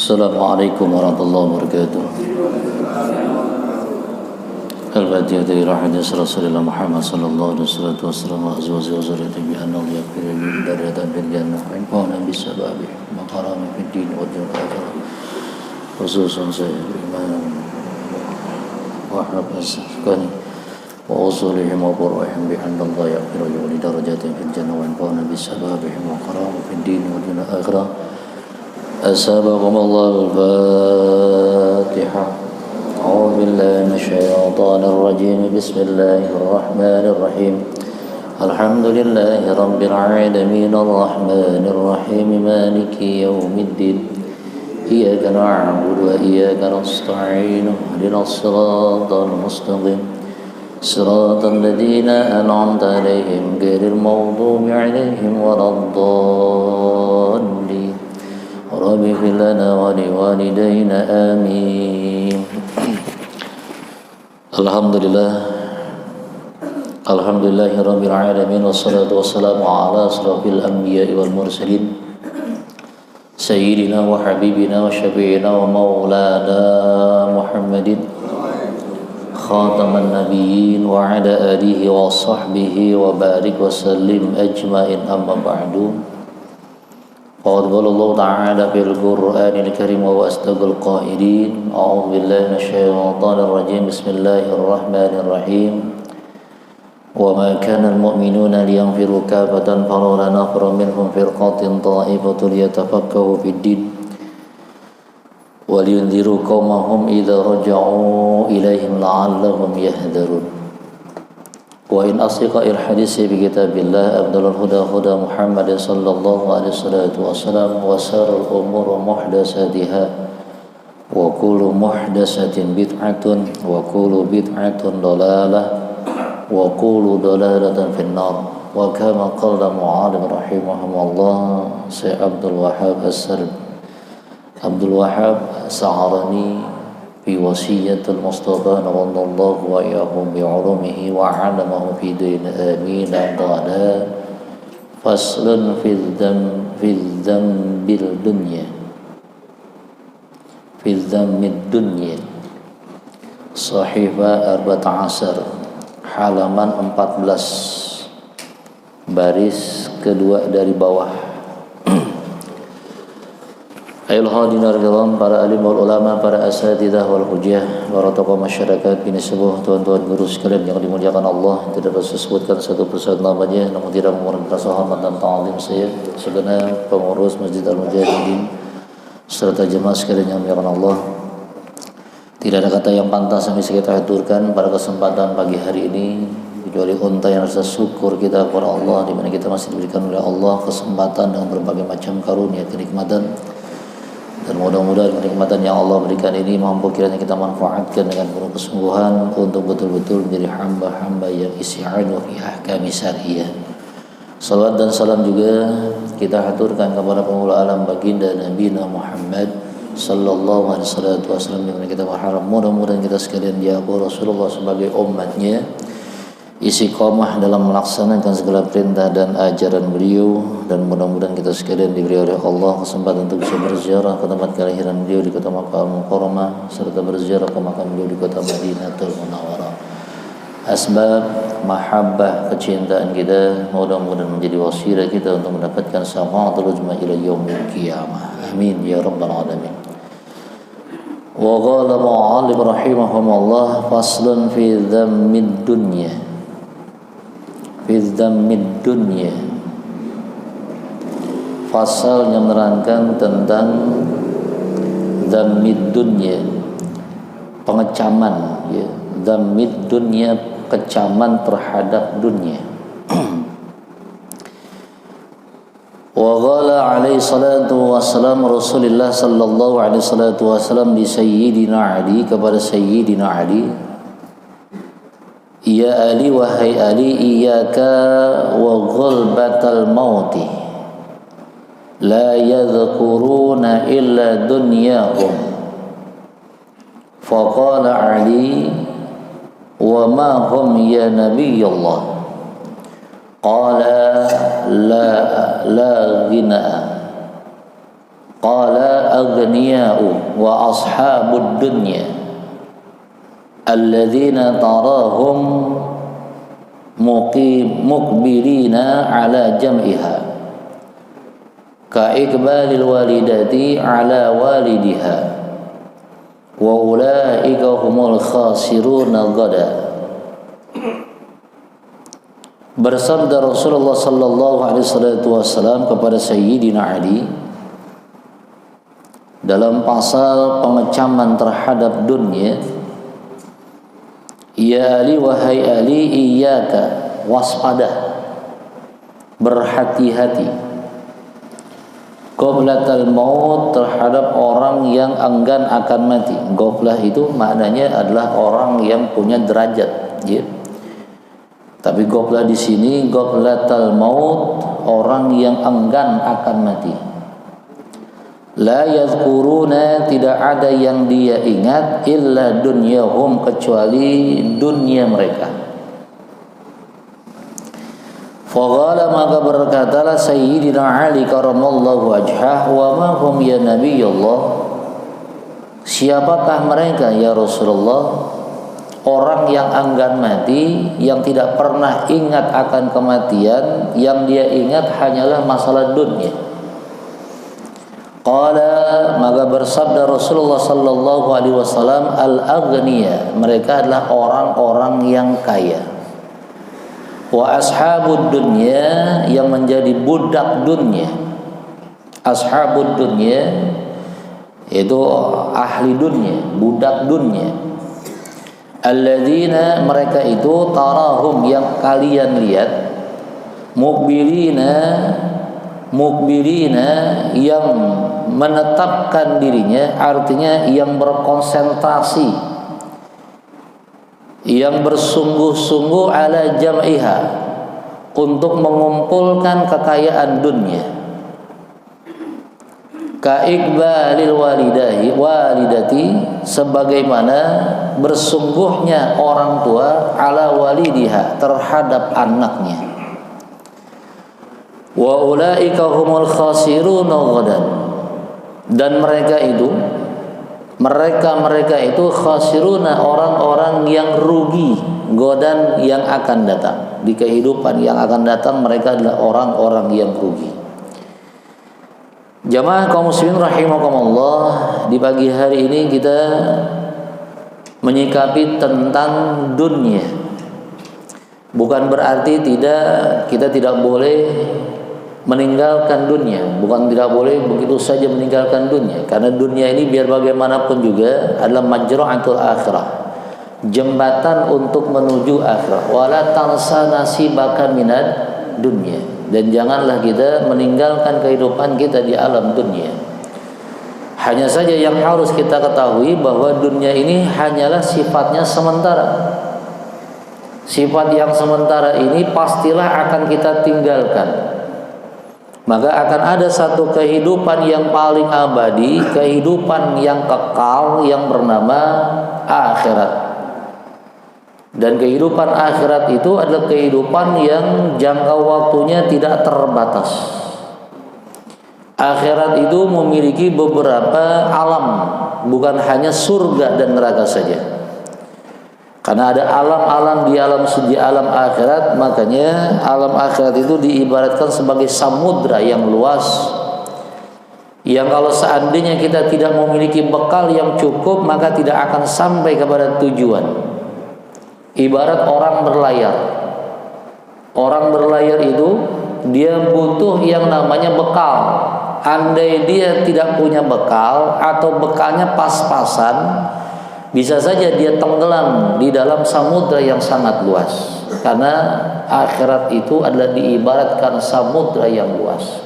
Assalamualaikum warahmatullahi wabarakatuh. Al-Fatihah ila hadis Rasulullah Muhammad sallallahu alaihi wasallam wa azwajihi wa zurriyyatihi bi anna yaghfir lil darajatan fil jannah wa infa'na bis sababi maqaram fid din wa dunya akhirah. Khususan saya Imam Wahab as-Sakani wa usulihim wa qur'ihim bi anna Allah yaghfir lil darajatin fil jannah wa infa'na bis sababi maqaram fid din wa dunya akhirah. أسابقكم الله الفاتحة. أعوذ بالله من الشيطان الرجيم. بسم الله الرحمن الرحيم. الحمد لله رب العالمين الرحمن الرحيم مالك يوم الدين. إياك نعبد وإياك نستعين اهدنا الصراط المستقيم صراط الذين أنعمت عليهم غير المغضوب عليهم ولا الضالين. رب اغفر لنا ولوالدينا آمين. Alhamdulillah rabbil alamin wassalatu wassalamu ala asrafil anbiya'i wal mursalin sayyidina wa habibina wa syafi'ina wa maulana Muhammadin khataman nabiyyin wa ala alihi wa sahbihi wa barik wa sallim ajma'in amma ba'du. Qala Allah Ta'ala fil Qur'anil Karim wa asdaqal qailin. A'udzu billahi minasyaitonir rajim. Bismillahirrahmanirrahim. Wa ma kana al-mu'minuna liyanfiru kaffatan falawla nafara minhum firqatin ta'ifatun yatafakkaru fid-din wa liyunziru qaumahum idza raja'u ilaihim la'allahum yahdharun. Wa in asdiqal hadisi bi kitabillah afdalul huda huda Muhammad sallallahu alaihi wasallam wa sarul umur muhdatsatiha wa kullu muhdatsatin bid'atun wa kullu bid'atun dalalah wa kullu dalalatin finnar. Wa kama qala mu'alim rahimahumullah Syekh Abdul Wahhab As-Sa'arani fi wasiyatul Mustafa nawadallahu wa iyahum bi'ulumihi wa 'alamahu fi din amin adana. Faslun fil dhammid dunya Sahifa 14 halaman 14 baris kedua dari bawah. Ayol hadirin kiram, para alim wal ulama, para asatidzah wal hujjah, para tokoh masyarakat ini sebuah tuan-tuan guru sekalian yang dimuliakan Allah. Tidak dapat disebutkan satu persatu namanya, namun tidak mengurangi rasa hormat dan ta'zim saya segenap pengurus Masjid Al-Mujahidin serta jemaah sekalian yang dimuliakan Allah. Tidak ada kata yang pantas yang bisa kita aturkan pada kesempatan pagi hari ini kecuali unta yang rasa syukur kita kepada Allah, di mana kita masih diberikan oleh Allah kesempatan dengan berbagai macam karunia kenikmatan. Dan mudah-mudahan kenikmatan yang Allah berikan ini mampu kiranya kita manfaatkan dengan penuh kesungguhan untuk betul-betul menjadi hamba-hamba yang isti'anu fi ahkami syariah. Salawat dan salam juga kita haturkan kepada penghulu alam baginda Nabi Muhammad sallallahu alaihi wasallam, yang kita berharap mudah-mudahan kita sekalian diaku Rasulullah sebagai umatnya istiqomah dalam melaksanakan segala perintah dan ajaran beliau, dan mudah-mudahan kita sekalian diberi oleh Allah kesempatan untuk bisa berziarah ke tempat kelahiran beliau di kota Makkah Al-Mukarramah serta berziarah ke makam beliau di kota Madinatul Munawwarah. Asbab mahabbah kecintaan kita mudah-mudahan menjadi wasilah kita untuk mendapatkan syafaatul uzma ila yaumil qiyamah. Amin ya rabbal alamin. Wa qala mu'allim rahimahumullah faslun fi dhammid dunya. Fizdamid dunya, pasal yang menerangkan tentang dhammid dunya, pengecaman, ya. Dhammid dunya, kecaman terhadap dunia. Wa qala alaihi salatu wassalam Rasulullah sallallahu alaihi salatu wassalam di Sayyidina Ali, kepada Sayyidina Ali, ya Ali, wahai Ali, iyyaka wa ghulbatal mauti la yadhkuruna illa dunyahum. Faqala Ali, wa ma hum ya Nabiyallah? Qala la ghina. Qala al-aghniya'u wa ashabud dunya alladzina tarahum muqbilina ala jam'iha ka iqbalil walidati ala walidiha wa ulaika humul khasiruna ghada. Bersabda Rasulullah sallallahu alaihi wasallam kepada Sayyidina Ali dalam pasal pengecaman terhadap dunia, ya Ali, wahai Ali, iyyaka, waspada, berhati-hati, qablatal maut, terhadap orang yang enggan akan mati. Ghaflah itu maknanya adalah orang yang punya derajat, ya. Tapi ghaflah di sini ghaflatal maut, orang yang enggan akan mati. La yadhkuruna, tidak ada yang dia ingat, illa dunyahum, kecuali dunia mereka. Faqala, maka berkatalah Sayyidina Ali karamallahu wajhah, wa ma hum ya Nabiyullah, siapakah mereka ya Rasulullah? Orang yang enggan mati, yang tidak pernah ingat akan kematian, yang dia ingat hanyalah masalah dunia. Qala, maka bersabda Rasulullah sallallahu alaihi wasallam, al-aghniya, mereka adalah orang-orang yang kaya. Wa ashabud dunya, yang menjadi budak dunia. Ashabud dunya itu ahli dunia, budak dunia. Alladzina, mereka itu, tarahum, yang kalian lihat, mukbilina, yang menetapkan dirinya, artinya yang berkonsentrasi, yang bersungguh-sungguh ala jam'iha, untuk mengumpulkan kekayaan dunia. Ka iqbalil walidati, sebagaimana bersungguhnya orang tua ala walidiha, terhadap anaknya. Wa ulaika humul khasiruna ghadan, dan mereka itu khasiruna, orang-orang yang rugi, ghadan, yang akan datang. Di kehidupan yang akan datang mereka adalah orang-orang yang rugi. Jamaah kaum muslimin rahimakumullah, di pagi hari ini kita menyikapi tentang dunia. Bukan berarti kita tidak boleh meninggalkan dunia, bukan tidak boleh begitu saja meninggalkan dunia, karena dunia ini biar bagaimanapun juga adalah majra'atul akhirah, jembatan untuk menuju akhirah. Wala tansa nasibaka minad dunya, dan janganlah kita meninggalkan kehidupan kita di alam dunia. Hanya saja yang harus kita ketahui bahwa dunia ini hanyalah sifatnya sementara. Sifat yang sementara ini pastilah akan kita tinggalkan. Maka akan ada satu kehidupan yang paling abadi, kehidupan yang kekal, yang bernama akhirat. Dan kehidupan akhirat itu adalah kehidupan yang jangka waktunya tidak terbatas. Akhirat itu memiliki beberapa alam, bukan hanya surga dan neraka saja. Karena ada alam-alam di alam akhirat, makanya alam akhirat itu diibaratkan sebagai samudra yang luas, yang kalau seandainya kita tidak memiliki bekal yang cukup, maka tidak akan sampai kepada tujuan. Ibarat orang berlayar. Orang berlayar itu dia butuh yang namanya bekal. Andai dia tidak punya bekal atau bekalnya pas-pasan, bisa saja dia tenggelam di dalam samudra yang sangat luas. Karena akhirat itu adalah diibaratkan samudra yang luas.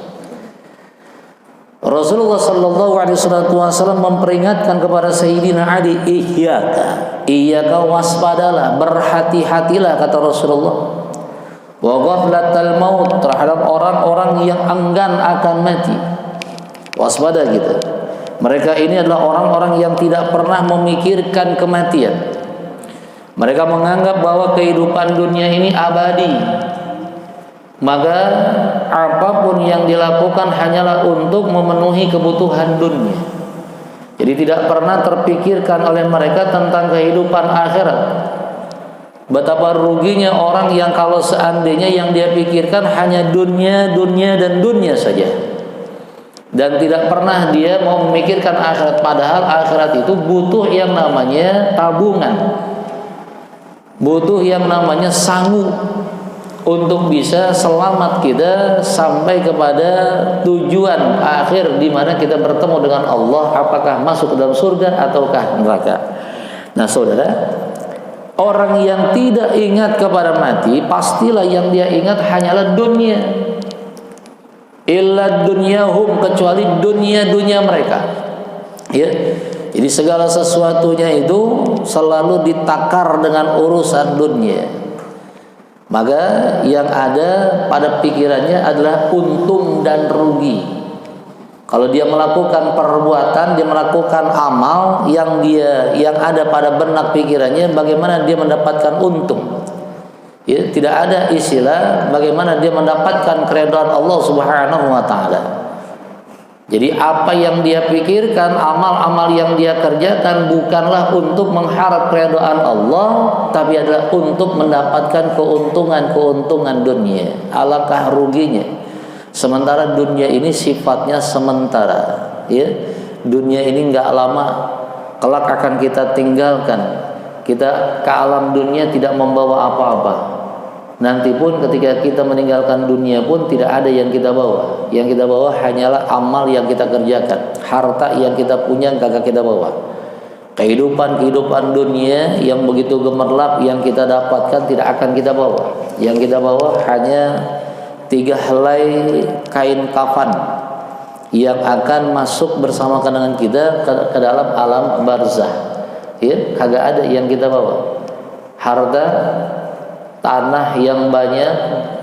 Rasulullah sallallahu alaihi wasallam memperingatkan kepada Sayyidina Ali, iyyaka waspadalah, berhati-hatilah, kata Rasulullah, wa ghaflatal maut, terhadap orang-orang yang enggan akan mati. Waspada kita. Mereka ini adalah orang-orang yang tidak pernah memikirkan kematian. Mereka menganggap bahwa kehidupan dunia ini abadi. Maka apapun yang dilakukan hanyalah untuk memenuhi kebutuhan dunia. Jadi tidak pernah terpikirkan oleh mereka tentang kehidupan akhirat. Betapa ruginya orang yang kalau seandainya yang dia pikirkan hanya dunia, dunia dan dunia saja, dan tidak pernah dia mau memikirkan akhirat. Padahal akhirat itu butuh yang namanya tabungan, butuh yang namanya sangu untuk bisa selamat kita sampai kepada tujuan akhir di mana kita bertemu dengan Allah, apakah masuk ke dalam surga ataukah neraka. Nah saudara, orang yang tidak ingat kepada mati, pastilah yang dia ingat hanyalah dunia. Illa dunyahum, kecuali dunia-dunia mereka. Ya. Jadi segala sesuatunya itu selalu ditakar dengan urusan dunia. Maka yang ada pada pikirannya adalah untung dan rugi. Kalau dia melakukan perbuatan, dia melakukan amal yang ada pada benak pikirannya, bagaimana dia mendapatkan untung. Ya, tidak ada istilah bagaimana dia mendapatkan keridhaan Allah Subhanahu wa taala. Jadi apa yang dia pikirkan, amal-amal yang dia kerjakan bukanlah untuk mengharap keridhaan Allah, tapi adalah untuk mendapatkan keuntungan dunia. Alangkah ruginya. Sementara dunia ini sifatnya sementara, ya. Dunia ini enggak lama, kelak akan kita tinggalkan. Kita ke alam dunia tidak membawa apa-apa. Nanti pun ketika kita meninggalkan dunia pun tidak ada yang kita bawa. Yang kita bawa hanyalah amal yang kita kerjakan. Harta yang kita punya kagak kita bawa. Kehidupan dunia yang begitu gemerlap yang kita dapatkan tidak akan kita bawa. Yang kita bawa hanya 3 helai kain kafan yang akan masuk bersama dengan kita ke dalam alam barzah. Ya, kagak ada yang kita bawa. Harta, tanah yang banyak,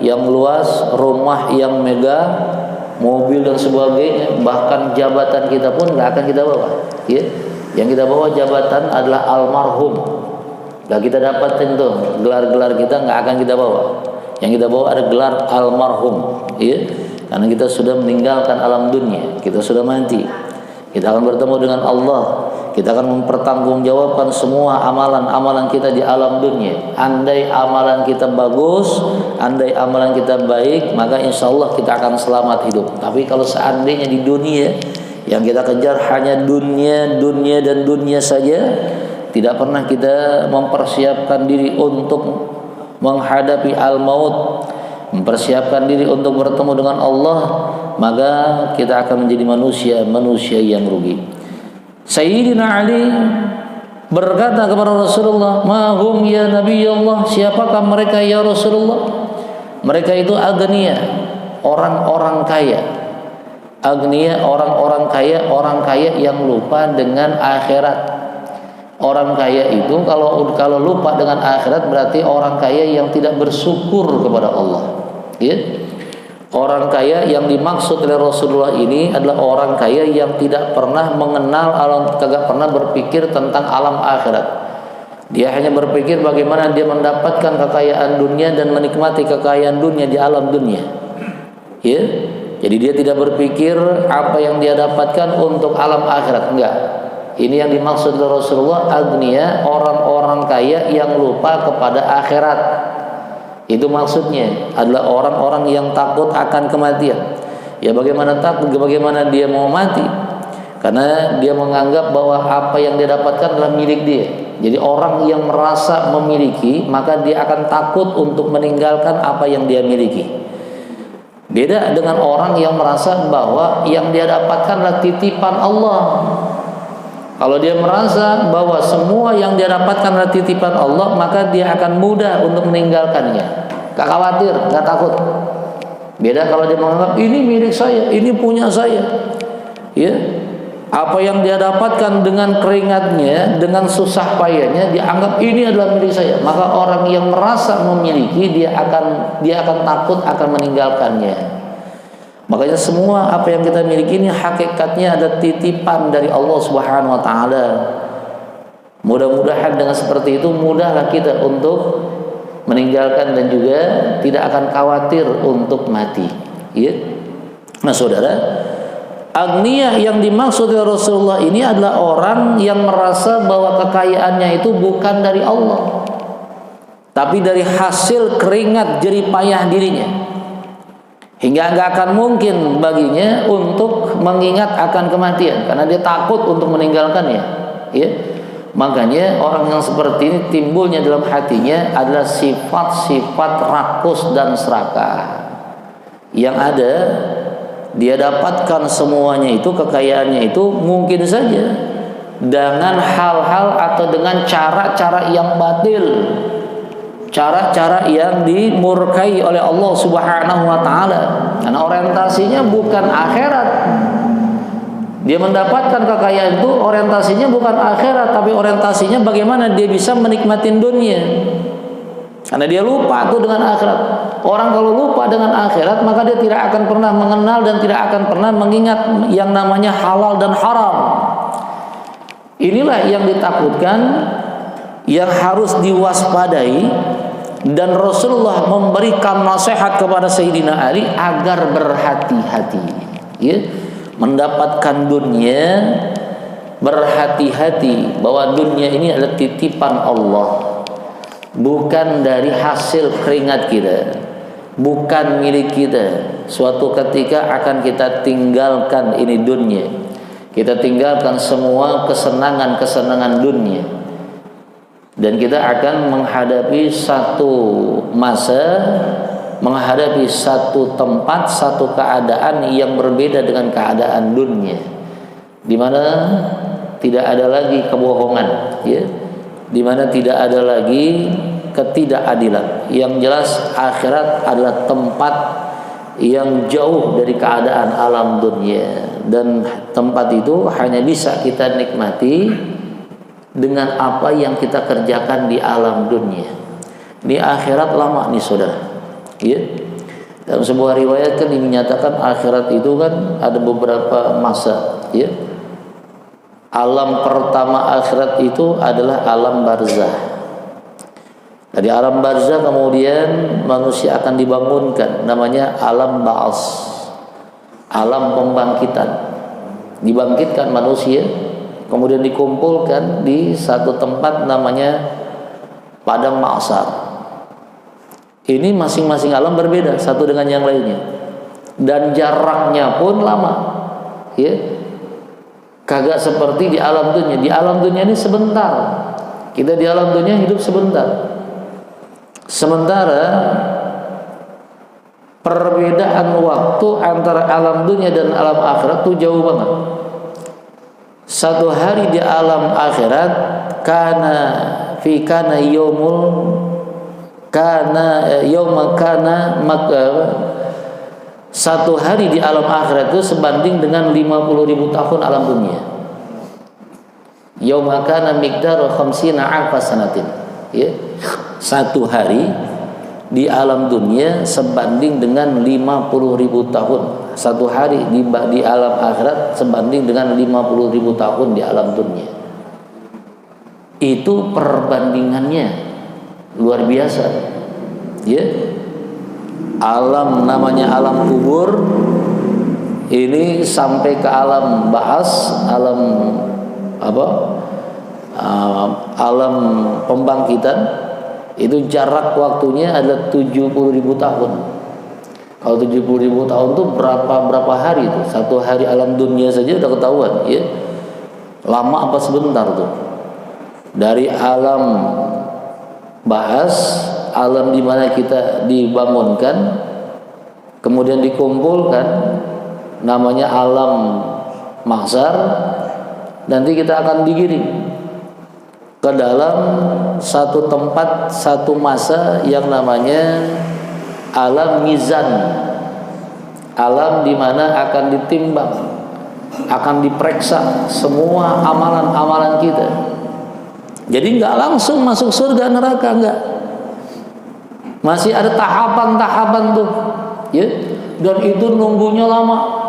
yang luas, rumah yang megah, mobil dan sebagainya, bahkan jabatan kita pun nggak akan kita bawa. Ya, yang kita bawa jabatan adalah almarhum. Nggak kita dapatin tuh gelar-gelar kita nggak akan kita bawa. Yang kita bawa ada gelar almarhum. Ya, karena kita sudah meninggalkan alam dunia, kita sudah mati. Kita akan bertemu dengan Allah. Kita akan mempertanggungjawabkan semua amalan-amalan kita di alam dunia. Andai amalan kita bagus, andai amalan kita baik, maka insya Allah kita akan selamat hidup. Tapi kalau seandainya di dunia yang kita kejar hanya dunia, dunia dan dunia saja, tidak pernah kita mempersiapkan diri untuk menghadapi al-maut, mempersiapkan diri untuk bertemu dengan Allah, maka kita akan menjadi manusia yang rugi. Sayyidina Ali berkata kepada Rasulullah, "Mahum ya Nabi Allah, siapakah mereka ya Rasulullah?" Mereka itu agniya, orang-orang kaya. Agniya, orang-orang kaya, orang kaya yang lupa dengan akhirat. Orang kaya itu kalau lupa dengan akhirat berarti orang kaya yang tidak bersyukur kepada Allah. Ya. Orang kaya yang dimaksud oleh Rasulullah ini adalah orang kaya yang tidak pernah mengenal alam, tidak pernah berpikir tentang alam akhirat. Dia hanya berpikir bagaimana dia mendapatkan kekayaan dunia dan menikmati kekayaan dunia di alam dunia. Ya. Jadi dia tidak berpikir apa yang dia dapatkan untuk alam akhirat, enggak. Ini yang dimaksud oleh Rasulullah agniya, orang-orang kaya yang lupa kepada akhirat. Itu maksudnya adalah orang-orang yang takut akan kematian. Ya bagaimana takut, bagaimana dia mau mati? Karena dia menganggap bahwa apa yang dia dapatkan adalah milik dia. Jadi orang yang merasa memiliki, maka dia akan takut untuk meninggalkan apa yang dia miliki. Beda dengan orang yang merasa bahwa yang dia dapatkan adalah titipan Allah. Kalau dia merasa bahwa semua yang dia dapatkan adalah titipan Allah, maka dia akan mudah untuk meninggalkannya. Gak khawatir, gak takut. Beda kalau dia menganggap ini milik saya, ini punya saya. Ya, apa yang dia dapatkan dengan keringatnya, dengan susah payahnya, dia anggap ini adalah milik saya. Maka orang yang merasa memiliki, dia akan takut akan meninggalkannya. Makanya semua apa yang kita miliki ini hakikatnya ada titipan dari Allah Subhanahu wa taala. Mudah-mudahan dengan seperti itu mudahlah kita untuk meninggalkan dan juga tidak akan khawatir untuk mati. Ya. Nah, saudara, Aghniyah yang dimaksud oleh Rasulullah ini adalah orang yang merasa bahwa kekayaannya itu bukan dari Allah, tapi dari hasil keringat jerih payah dirinya, hingga nggak akan mungkin baginya untuk mengingat akan kematian karena dia takut untuk meninggalkannya. Ya, makanya orang yang seperti ini timbulnya dalam hatinya adalah sifat-sifat rakus dan serakah. Yang ada dia dapatkan semuanya itu, kekayaannya itu mungkin saja dengan hal-hal atau dengan cara-cara yang batil, cara-cara yang dimurkai oleh Allah Subhanahu wa taala. Karena orientasinya bukan akhirat. Dia mendapatkan kekayaan itu orientasinya bukan akhirat, tapi orientasinya bagaimana dia bisa menikmati dunia. Karena dia lupa tuh dengan akhirat. Orang kalau lupa dengan akhirat, maka dia tidak akan pernah mengenal dan tidak akan pernah mengingat yang namanya halal dan haram. Inilah yang ditakutkan, yang harus diwaspadai, dan Rasulullah memberikan nasihat kepada Sayyidina Ali agar berhati-hati. Ya, mendapatkan dunia, berhati-hati bahwa dunia ini adalah titipan Allah, bukan dari hasil keringat kita, bukan milik kita. Suatu ketika akan kita tinggalkan ini dunia. Kita tinggalkan semua kesenangan-kesenangan dunia, dan kita akan menghadapi satu masa, menghadapi satu tempat, satu keadaan yang berbeda dengan keadaan dunia, di mana tidak ada lagi kebohongan, ya, di mana tidak ada lagi ketidakadilan. Yang jelas akhirat adalah tempat yang jauh dari keadaan alam dunia, dan tempat itu hanya bisa kita nikmati dengan apa yang kita kerjakan di alam dunia. Di akhirat lama nih saudara, ya. Dalam sebuah riwayat kan dinyatakan akhirat itu kan ada beberapa masa, ya. Alam pertama akhirat itu adalah alam barzah. Dari alam barzah kemudian manusia akan dibangunkan, namanya alam ba'as, alam pembangkitan. Dibangkitkan manusia, kemudian dikumpulkan di satu tempat namanya padang mahsyar. Ini masing-masing alam berbeda satu dengan yang lainnya, dan jaraknya pun lama, ya. Kagak seperti di alam dunia. Di alam dunia ini sebentar. Kita di alam dunia hidup sebentar. Sementara perbedaan waktu antara alam dunia dan alam akhirat itu jauh banget. Satu hari di alam akhirat kana satu hari di alam akhirat itu sebanding dengan 50.000 tahun alam dunia. Yauma kana miqdaru 50 alfa sanatin. Ya. Satu hari di alam dunia sebanding dengan 50.000 tahun. Satu hari di alam akhirat sebanding dengan 50.000 tahun di alam dunia. Itu perbandingannya luar biasa. Ya. Alam namanya alam kubur, ini sampai ke alam bahas, alam alam pembangkitan, itu jarak waktunya adalah 70.000 tahun. Kalau 70.000 tahun itu berapa hari itu? Satu hari alam dunia saja udah ketahuan, ya. Lama apa sebentar tuh? Dari alam bahas, alam di mana kita dibangunkan, kemudian dikumpulkan, namanya alam mahsyar. Nanti kita akan digiring ke dalam satu tempat, satu masa yang namanya alam mizan, alam di mana akan ditimbang, akan diperiksa semua amalan-amalan kita. Jadi nggak langsung masuk surga neraka, enggak. Masih ada tahapan-tahapan tuh, ya. Dan itu nunggunya lama.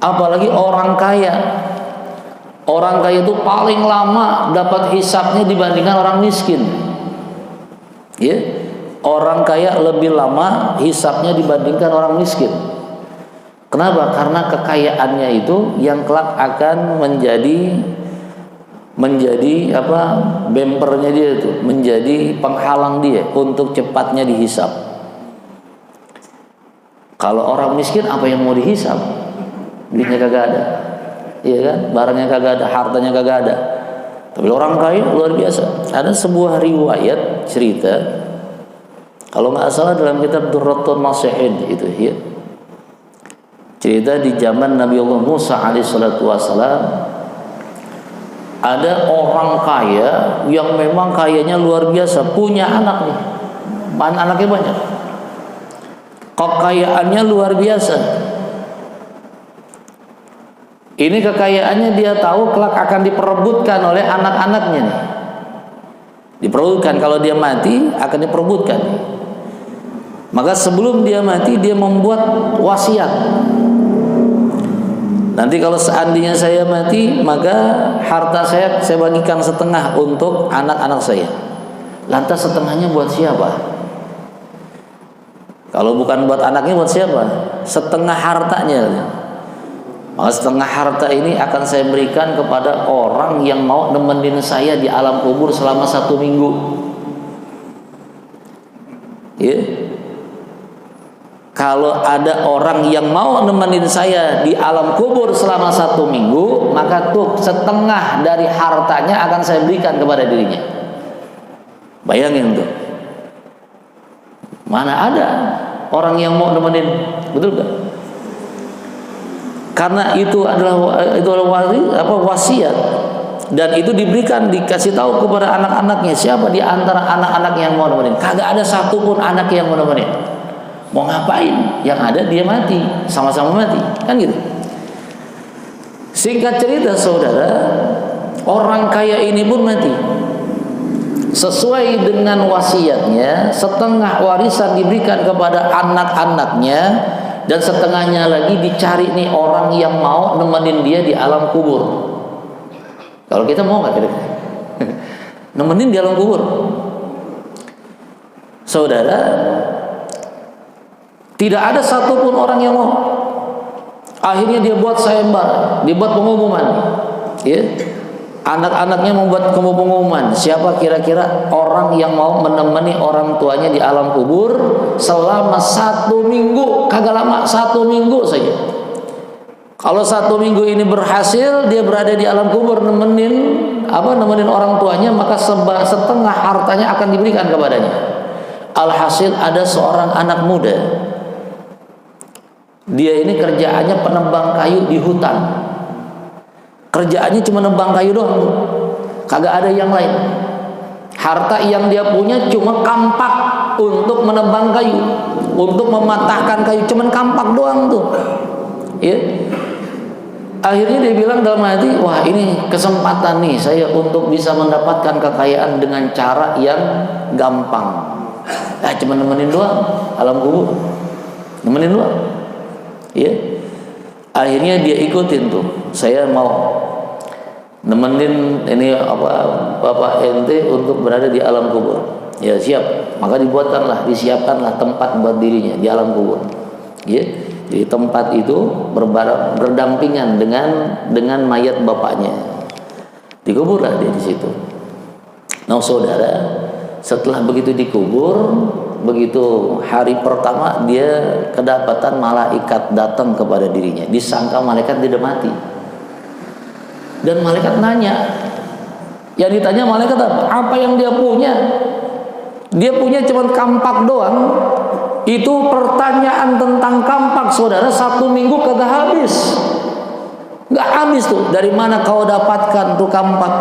Apalagi orang kaya. Orang kaya itu paling lama dapat hisabnya dibandingkan orang miskin. Ya. Orang kaya lebih lama hisabnya dibandingkan orang miskin. Kenapa? Karena kekayaannya itu yang kelak akan menjadi bempernya dia itu, menjadi penghalang dia untuk cepatnya dihisap. Kalau orang miskin apa yang mau dihisap? Duitnya kagak ada, iya kan? Barangnya kagak ada, hartanya kagak ada. Tapi orang kaya luar biasa. Ada sebuah riwayat cerita, kalau nggak salah dalam kitab Durratun Nasihin itu ya. Cerita di zaman Nabi Allah Musa alaihissalatu wassalam, ada orang kaya yang memang kayanya luar biasa, punya anak nih, anaknya banyak, kekayaannya luar biasa. Ini kekayaannya dia tahu kelak akan diperebutkan oleh anak-anaknya nih, diperebutkan, kalau dia mati akan diperebutkan. Maka sebelum dia mati dia membuat wasiat. Nanti kalau seandainya saya mati, maka harta saya bagikan setengah untuk anak-anak saya. Lantas setengahnya buat siapa? Kalau bukan buat anaknya, buat siapa? Setengah hartanya. Maka setengah harta ini akan saya berikan kepada orang yang mau nemenin saya di alam kubur selama 1 minggu. Ya. Kalau ada orang yang mau nemenin saya di alam kubur selama 1 minggu, maka tuh setengah dari hartanya akan saya berikan kepada dirinya. Bayangin tuh, mana ada orang yang mau nemenin, betul gak? Karena itu adalah wasiat, dan itu dikasih tahu kepada anak-anaknya. Siapa di antara anak-anak yang mau nemenin? Kagak ada satupun anak yang mau nemenin. Mau ngapain? Yang ada dia mati, sama-sama mati, kan gitu. Singkat cerita saudara, orang kaya ini pun mati. Sesuai dengan wasiatnya, setengah warisan diberikan kepada anak-anaknya, dan setengahnya lagi dicari nih orang yang mau nemenin dia di alam kubur. Kalau kita mau nggak kira-kira nemenin di alam kubur? Saudara, tidak ada satupun orang yang mau. Akhirnya dia buat sayembara, dia buat pengumuman, ya. Anak-anaknya membuat pengumuman, siapa kira-kira orang yang mau menemani orang tuanya di alam kubur selama 1 minggu. Kagak lama, 1 minggu saja. Kalau 1 minggu ini berhasil, dia berada di alam kubur nemenin orang tuanya, maka setengah hartanya akan diberikan kepadanya. Alhasil ada seorang anak muda. Dia ini kerjaannya penebang kayu di hutan. Kerjaannya cuma nebang kayu doang, kagak ada yang lain. Harta yang dia punya cuma kampak untuk menebang kayu, untuk mematahkan kayu, cuma kampak doang tuh. Ya. Akhirnya dia bilang dalam hati, wah ini kesempatan nih saya untuk bisa mendapatkan kekayaan dengan cara yang gampang. Cuma nemenin doang alam kubur, nemenin doang. Ya, akhirnya dia ikutin tuh. Saya mau nemenin ini bapak ente untuk berada di alam kubur. Ya siap. Maka disiapkanlah tempat buat dirinya di alam kubur. Ya, di tempat itu berdampingan dengan mayat bapaknya. Dikuburlah dia di situ. Nah saudara, setelah begitu dikubur, begitu hari pertama dia kedapatan malaikat datang kepada dirinya. Disangka malaikat tidak mati, dan malaikat nanya. Yang ditanya malaikat apa yang dia punya? Dia punya cuma kampak doang. Itu pertanyaan tentang kampak saudara 1 minggu kagak habis. Nggak habis tuh. Dari mana kau dapatkan tuh kampak?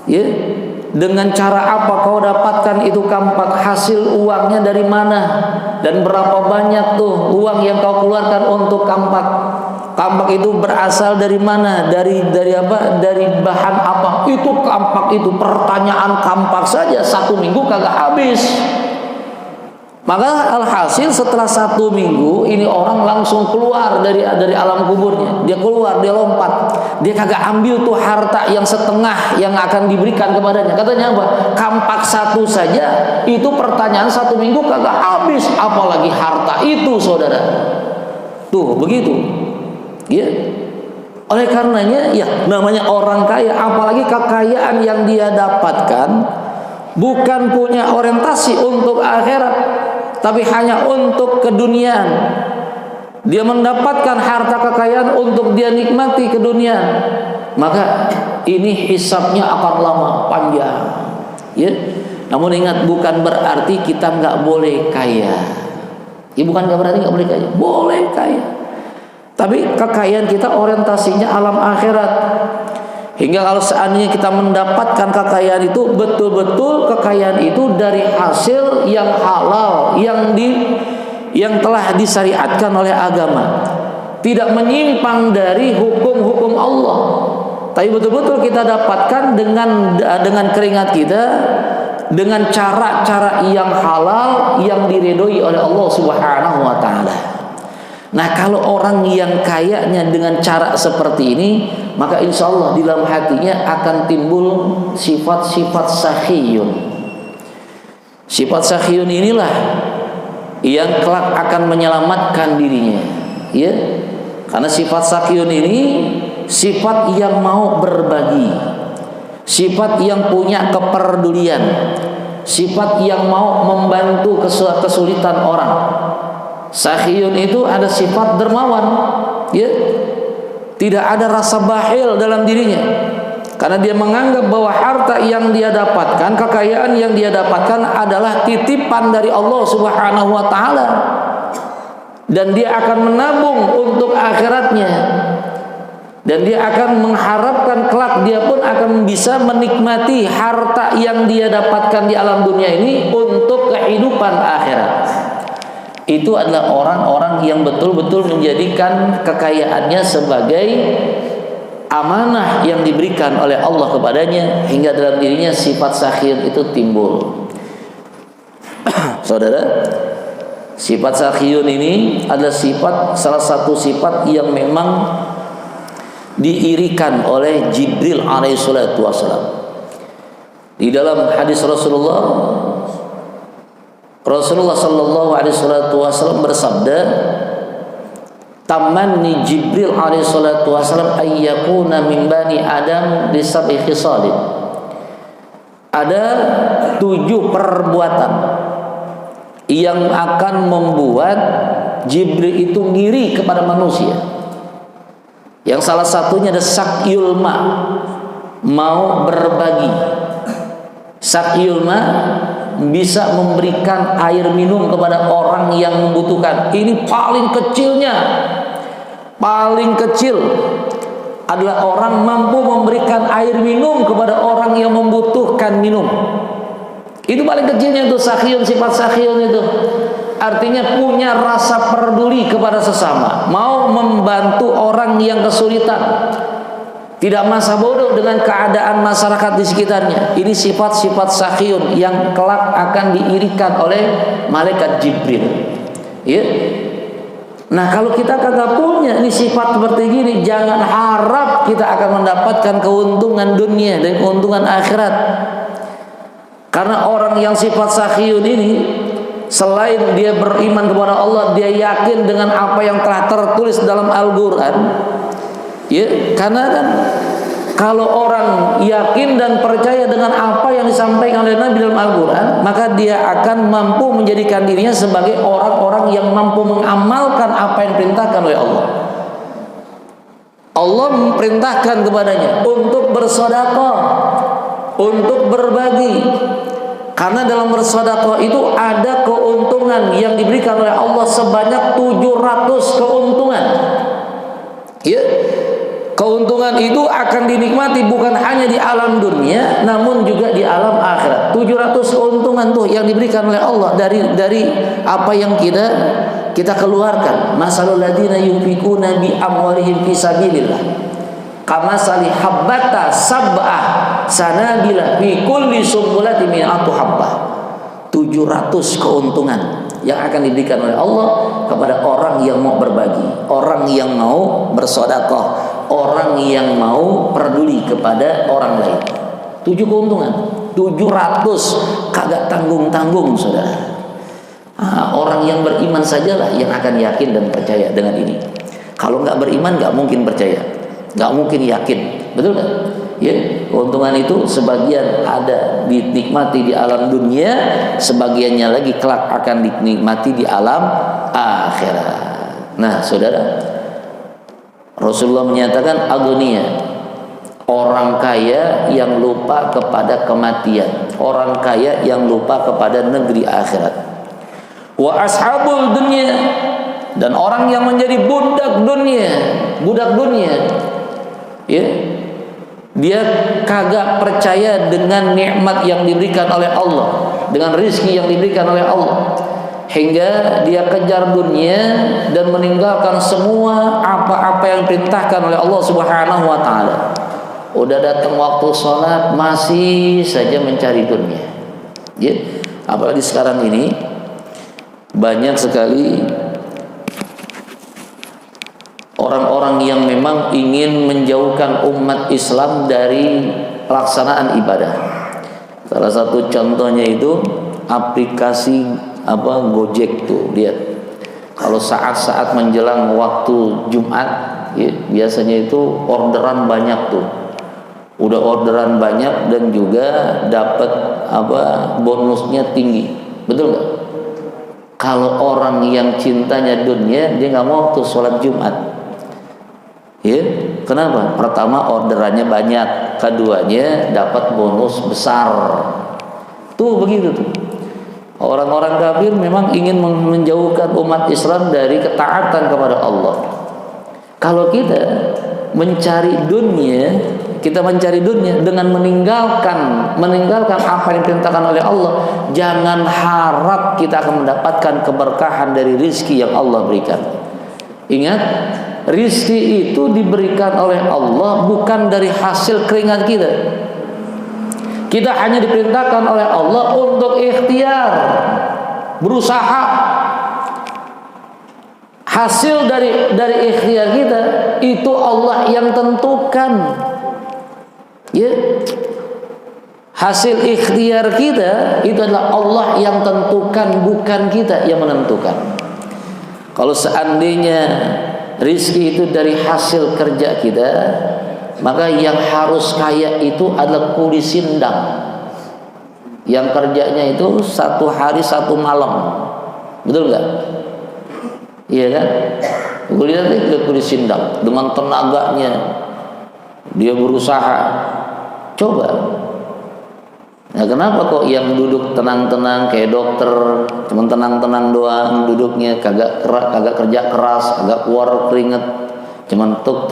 Ya. Dengan cara apa kau dapatkan itu kampak? Hasil uangnya dari mana? Dan berapa banyak tuh uang yang kau keluarkan untuk kampak? Kampak itu berasal dari mana? Dari apa? Dari bahan apa? Itu kampak itu, pertanyaan kampak saja 1 minggu kagak habis. Maka alhasil setelah 1 minggu ini orang langsung keluar dari alam kuburnya. Dia keluar, dia lompat. Dia kagak ambil tuh harta yang setengah yang akan diberikan kepadanya. Katanya apa? Kampak 1 saja itu pertanyaan 1 minggu kagak habis, apalagi harta itu saudara. Tuh, begitu. Ya. Oleh karenanya, ya namanya orang kaya, apalagi kekayaan yang dia dapatkan bukan punya orientasi untuk akhirat, tapi hanya untuk keduniaan. Dia mendapatkan harta kekayaan untuk dia nikmati keduniaan, maka ini hisabnya akan lama panjang. Ya. Namun ingat, bukan berarti kita nggak boleh kaya. Ya, bukan nggak berarti nggak boleh kaya, boleh kaya. Tapi kekayaan kita orientasinya alam akhirat. Hingga kalau seandainya kita mendapatkan kekayaan itu, betul-betul kekayaan itu dari hasil yang halal, yang telah disyariatkan oleh agama, tidak menyimpang dari hukum-hukum Allah. Tapi betul-betul kita dapatkan dengan keringat kita, dengan cara-cara yang halal, yang diridhoi oleh Allah Subhanahu wa taala. Nah, kalau orang yang kayanya dengan cara seperti ini, maka insya Allah di dalam hatinya akan timbul sifat-sifat sakhiyun. Sifat sakhiyun inilah yang kelak akan menyelamatkan dirinya, ya. Karena sifat sakhiyun ini sifat yang mau berbagi, sifat yang punya kepedulian, sifat yang mau membantu kesulitan orang. Sakhiyun itu ada sifat dermawan, ya. Tidak ada rasa bakhil dalam dirinya, karena dia menganggap bahwa harta yang dia dapatkan, kekayaan yang dia dapatkan adalah titipan dari Allah Subhanahu wa taala, dan dia akan menabung untuk akhiratnya, dan dia akan mengharapkan kelak dia pun akan bisa menikmati harta yang dia dapatkan di alam dunia ini untuk kehidupan akhirat. Itu adalah orang-orang yang betul-betul menjadikan kekayaannya sebagai amanah yang diberikan oleh Allah kepadanya, hingga dalam dirinya sifat sakhiyun itu timbul. Saudara, sifat sakhiyun ini adalah salah satu sifat yang memang diirikan oleh Jibril alaihissalatu wassalam. Di dalam hadis Rasulullah sallallahu alaihi wasallam bersabda, tamanni Jibril alaihi wasallam ayyakuna min bani Adam li sab'i khisalin. Ada 7 perbuatan yang akan membuat Jibril itu ngiri kepada manusia. Yang salah satunya ada sakyul ma, mau berbagi. Sakyul ma bisa memberikan air minum kepada orang yang membutuhkan. Ini paling kecil adalah orang mampu memberikan air minum kepada orang yang membutuhkan minum. Itu paling kecilnya itu sakhiyun, sifat sakhiyun itu. Artinya punya rasa peduli kepada sesama, mau membantu orang yang kesulitan, tidak masa bodoh dengan keadaan masyarakat di sekitarnya. Ini sifat-sifat sakhiyun yang kelak akan diirikan oleh malaikat Jibril, ya. Nah, kalau kita kagak punya ini sifat seperti gini, jangan harap kita akan mendapatkan keuntungan dunia dan keuntungan akhirat. Karena orang yang sifat sakhiyun ini, selain dia beriman kepada Allah, dia yakin dengan apa yang telah tertulis dalam Al-Quran. Ya, karena kan kalau orang yakin dan percaya dengan apa yang disampaikan oleh Nabi dalam Al-Quran, maka dia akan mampu menjadikan dirinya sebagai orang-orang yang mampu mengamalkan apa yang diperintahkan oleh Allah. Allah memerintahkan kepadanya untuk bersedekah, untuk berbagi. Karena dalam bersedekah itu ada keuntungan yang diberikan oleh Allah sebanyak 700 keuntungan. Ya. Keuntungan itu akan dinikmati bukan hanya di alam dunia, namun juga di alam akhirat. 700 keuntungan tuh yang diberikan oleh Allah dari apa yang kita keluarkan. Masalul ladzina yunfikuna bi amwalihim fi sabilillah. Kamasali habbata sab'ah sanabila fi kulli sumbulatin mi'atu habbah. 700 keuntungan yang akan diberikan oleh Allah kepada orang yang mau berbagi, orang yang mau bersedekah, orang yang mau peduli kepada orang lain. 7 keuntungan, 700, kagak tanggung-tanggung, saudara. Orang yang beriman sajalah yang akan yakin dan percaya dengan ini. Kalau nggak beriman nggak mungkin percaya, nggak mungkin yakin, betul nggak? Ya, keuntungan itu sebagian ada dinikmati di alam dunia, sebagiannya lagi kelak akan dinikmati di alam akhirat. Nah, saudara, Rasulullah menyatakan agonia, orang kaya yang lupa kepada kematian, orang kaya yang lupa kepada negeri akhirat. Wa ashabul dunya, dan orang yang menjadi budak dunia, ya, dia kagak percaya dengan nikmat yang diberikan oleh Allah, dengan rezeki yang diberikan oleh Allah, hingga dia kejar dunia dan meninggalkan semua apa-apa yang diperintahkan oleh Allah Subhanahu wa taala. Udah datang waktu sholat masih saja mencari dunia. Ya, apalagi sekarang ini banyak sekali orang-orang yang memang ingin menjauhkan umat Islam dari pelaksanaan ibadah. Salah satu contohnya itu aplikasi Gojek tuh, lihat. Kalau saat-saat menjelang waktu Jumat, ya, biasanya itu orderan banyak tuh. Udah orderan banyak dan juga dapat bonusnya tinggi. Betul nggak? Kalau orang yang cintanya dunia, dia nggak mau tuh sholat Jumat. Ya, kenapa? Pertama orderannya banyak, keduanya dapat bonus besar. Tuh begitu tuh. Orang-orang kafir memang ingin menjauhkan umat Islam dari ketaatan kepada Allah. Kalau kita mencari dunia dengan meninggalkan apa yang diperintahkan oleh Allah, jangan harap kita akan mendapatkan keberkahan dari rizki yang Allah berikan. Ingat, rizki itu diberikan oleh Allah bukan dari hasil keringat kita. Kita hanya diperintahkan oleh Allah untuk ikhtiar, berusaha. Hasil dari ikhtiar kita itu Allah yang tentukan. Ya, hasil ikhtiar kita itu adalah Allah yang tentukan, bukan kita yang menentukan. Kalau seandainya rizki itu dari hasil kerja kita, maka yang harus kaya itu adalah kuli sindang, yang kerjanya itu 1 hari 1 malam, betul nggak? Iya kan? Kuli sindang dengan tenaganya dia berusaha. Coba. Nah, kenapa kok yang duduk tenang-tenang kayak dokter, cuma tenang-tenang doang duduknya, kagak kerja keras, kagak keluar keringet, cuman tuk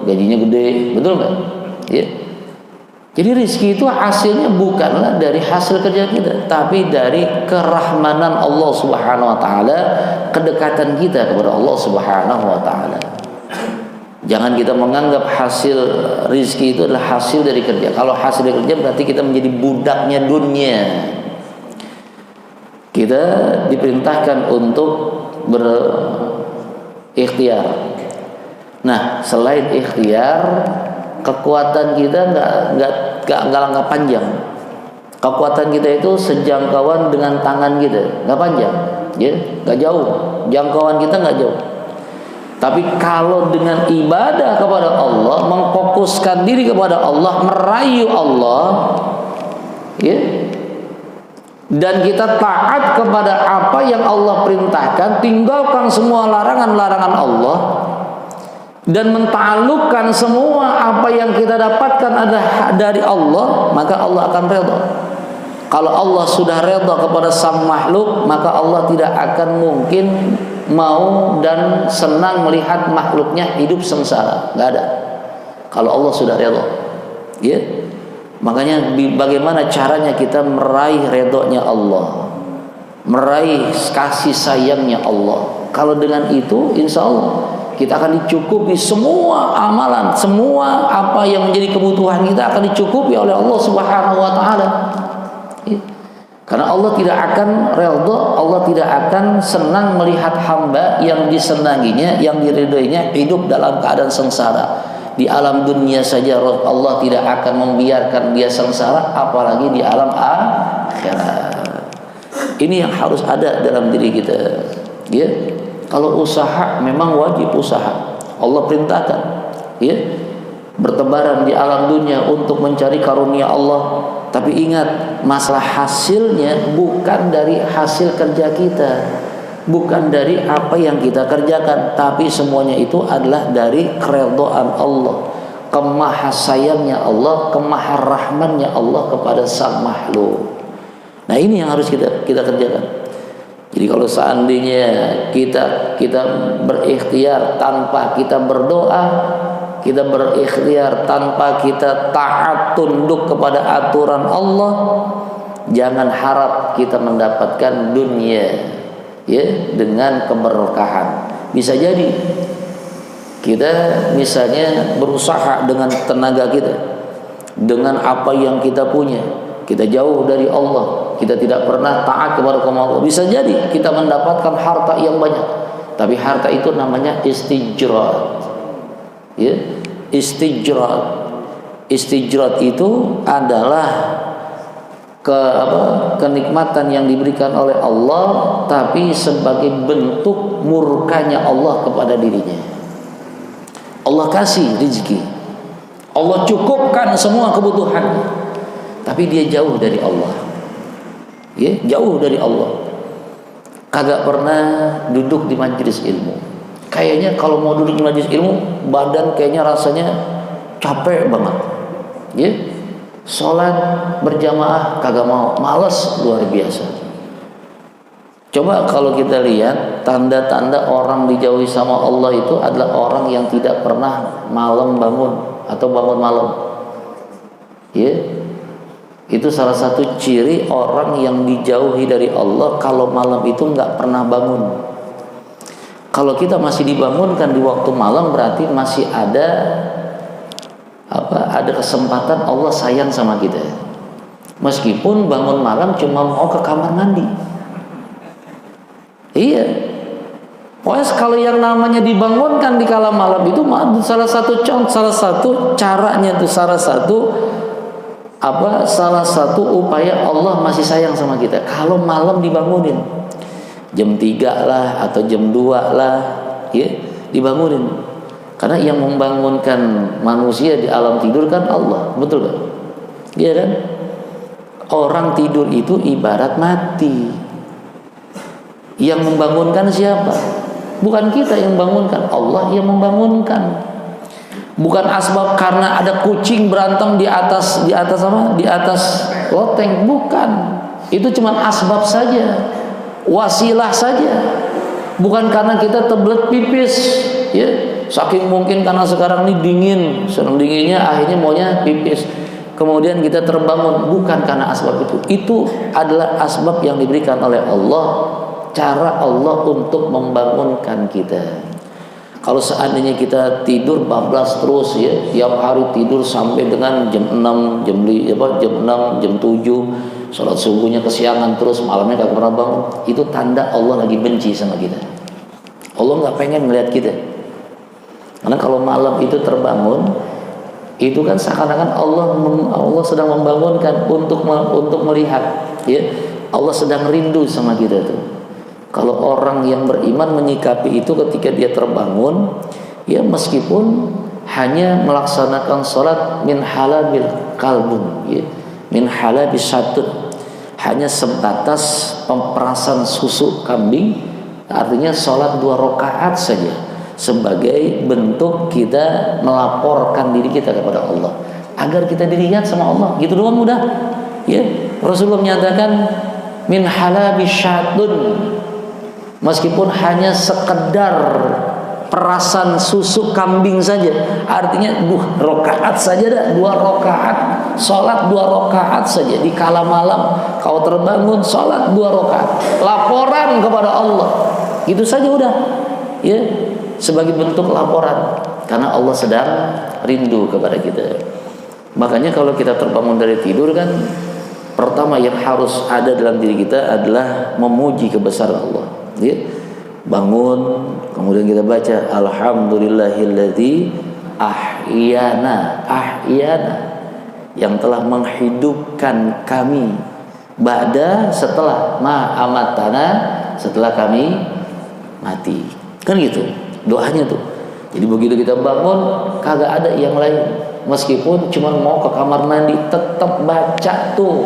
gajinya gede, betul nggak? Ya. Jadi rezeki itu hasilnya bukanlah dari hasil kerja kita, tapi dari kerahmanan Allah Subhanahu wa taala, kedekatan kita kepada Allah Subhanahu wa taala. Jangan kita menganggap hasil rezeki itu adalah hasil dari kerja. Kalau hasil dari kerja berarti kita menjadi budaknya dunia. Kita diperintahkan untuk berikhtiar. Nah, selain ikhtiar, kekuatan kita nggak panjang. Kekuatan kita itu sejangkauan dengan tangan kita, nggak panjang, ya, nggak jauh. Jangkauan kita nggak jauh. Tapi kalau dengan ibadah kepada Allah, memfokuskan diri kepada Allah, merayu Allah, ya, dan kita taat kepada apa yang Allah perintahkan, tinggalkan semua larangan-larangan Allah, dan mentaklukkan semua apa yang kita dapatkan adalah dari Allah, maka Allah akan redha. Kalau Allah sudah redha kepada sang makhluk, maka Allah tidak akan mungkin mau dan senang melihat makhluknya hidup sengsara. Nggak ada. Kalau Allah sudah redha, ya. Makanya bagaimana caranya kita meraih redhonya Allah, meraih kasih sayangnya Allah. Kalau dengan itu, insya Allah kita akan dicukupi semua amalan, semua apa yang menjadi kebutuhan kita akan dicukupi oleh Allah Subhanahu wa taala. Karena Allah tidak akan redha, Allah tidak akan senang melihat hamba yang disenanginya, yang diridhoinya hidup dalam keadaan sengsara. Di alam dunia saja Allah tidak akan membiarkan dia sengsara, apalagi di alam akhirat. Ini yang harus ada dalam diri kita. Ya, kalau usaha memang wajib usaha. Allah perintahkan, ya, bertebaran di alam dunia untuk mencari karunia Allah. Tapi ingat, masalah hasilnya bukan dari hasil kerja kita, bukan dari apa yang kita kerjakan, tapi semuanya itu adalah dari keridhaan Allah, kemahasayangnya Allah, kemaharahmannya Allah kepada sang makhluk. Nah, ini yang harus kita kerjakan. Jadi kalau seandainya kita berikhtiar tanpa kita berdoa, kita berikhtiar tanpa kita taat tunduk kepada aturan Allah, jangan harap kita mendapatkan dunia, ya, dengan keberkahan. Bisa jadi kita misalnya berusaha dengan tenaga kita, dengan apa yang kita punya, kita jauh dari Allah, kita tidak pernah taat kepada Allah. Bisa jadi kita mendapatkan harta yang banyak, tapi harta itu namanya istijrat. Ya, istijrat itu adalah kenikmatan yang diberikan oleh Allah, tapi sebagai bentuk murkanya Allah kepada dirinya. Allah kasih rezeki, Allah cukupkan semua kebutuhan, tapi dia jauh dari Allah. Ya, jauh dari Allah. Kagak pernah duduk di majelis ilmu. Kayaknya kalau mau duduk di majelis ilmu, badan kayaknya rasanya capek banget. Ya, sholat berjamaah kagak mau, malas luar biasa. Coba kalau kita lihat tanda-tanda orang dijauhi sama Allah itu adalah orang yang tidak pernah malam bangun atau bangun malam. Ya, itu salah satu ciri orang yang dijauhi dari Allah, kalau malam itu nggak pernah bangun. Kalau kita masih dibangunkan di waktu malam, berarti masih ada kesempatan Allah sayang sama kita. Meskipun bangun malam cuma mau ke kamar mandi. Iya. Pokoknya kalau yang namanya dibangunkan di kala malam itu salah satu caranya itu salah satu upaya Allah masih sayang sama kita. Kalau malam dibangunin jam 3 lah atau jam 2 lah, ya, dibangunin. Karena yang membangunkan manusia di alam tidur kan Allah, betul kan? Iya kan? Orang tidur itu ibarat mati. Yang membangunkan siapa? Bukan kita yang membangunkan, Allah yang membangunkan. Bukan asbab karena ada kucing berantem di atas loteng, bukan. Itu cuma asbab saja, wasilah saja. Bukan karena kita tebelet pipis, ya. Saking mungkin karena sekarang ini dingin, sedang dinginnya akhirnya maunya pipis. Kemudian kita terbangun, bukan karena asbab itu. Itu adalah asbab yang diberikan oleh Allah, cara Allah untuk membangunkan kita. Kalau seandainya kita tidur bablas terus, ya, tiap hari tidur sampai dengan jam 6, jam 7, sholat subuhnya kesiangan terus, malamnya gak pernah bangun, itu tanda Allah lagi benci sama kita. Allah gak pengen melihat kita. Karena kalau malam itu terbangun, itu kan seakan-akan Allah sedang membangunkan untuk melihat, ya. Allah sedang rindu sama kita tuh. Kalau orang yang beriman menyikapi itu ketika dia terbangun, ya, meskipun hanya melaksanakan sholat min halabil kalbun, ya, min halabis satun, hanya sebatas pemperasan susu kambing, artinya sholat 2 rakaat saja, sebagai bentuk kita melaporkan diri kita kepada Allah, agar kita dilihat sama Allah. Gitu doang udah, ya. Rasulullah menyatakan min halabis satun, meskipun hanya sekedar perasan susu kambing saja, artinya 2 rakaat saja dah, 2 rakaat sholat 2 rakaat saja di kala malam kau terbangun, sholat 2 rakaat, laporan kepada Allah, itu saja udah, ya, sebagai bentuk laporan, karena Allah sedang rindu kepada kita. Makanya kalau kita terbangun dari tidur kan, pertama yang harus ada dalam diri kita adalah memuji kebesaran Allah. Ya, bangun, kemudian kita baca alhamdulillahilladzi ahyana, yang telah menghidupkan kami ba'da, setelah, ma amatana, setelah kami mati. Kan gitu doanya tuh. Jadi begitu kita bangun, kagak ada yang lain. Meskipun cuma mau ke kamar mandi, tetap baca tuh.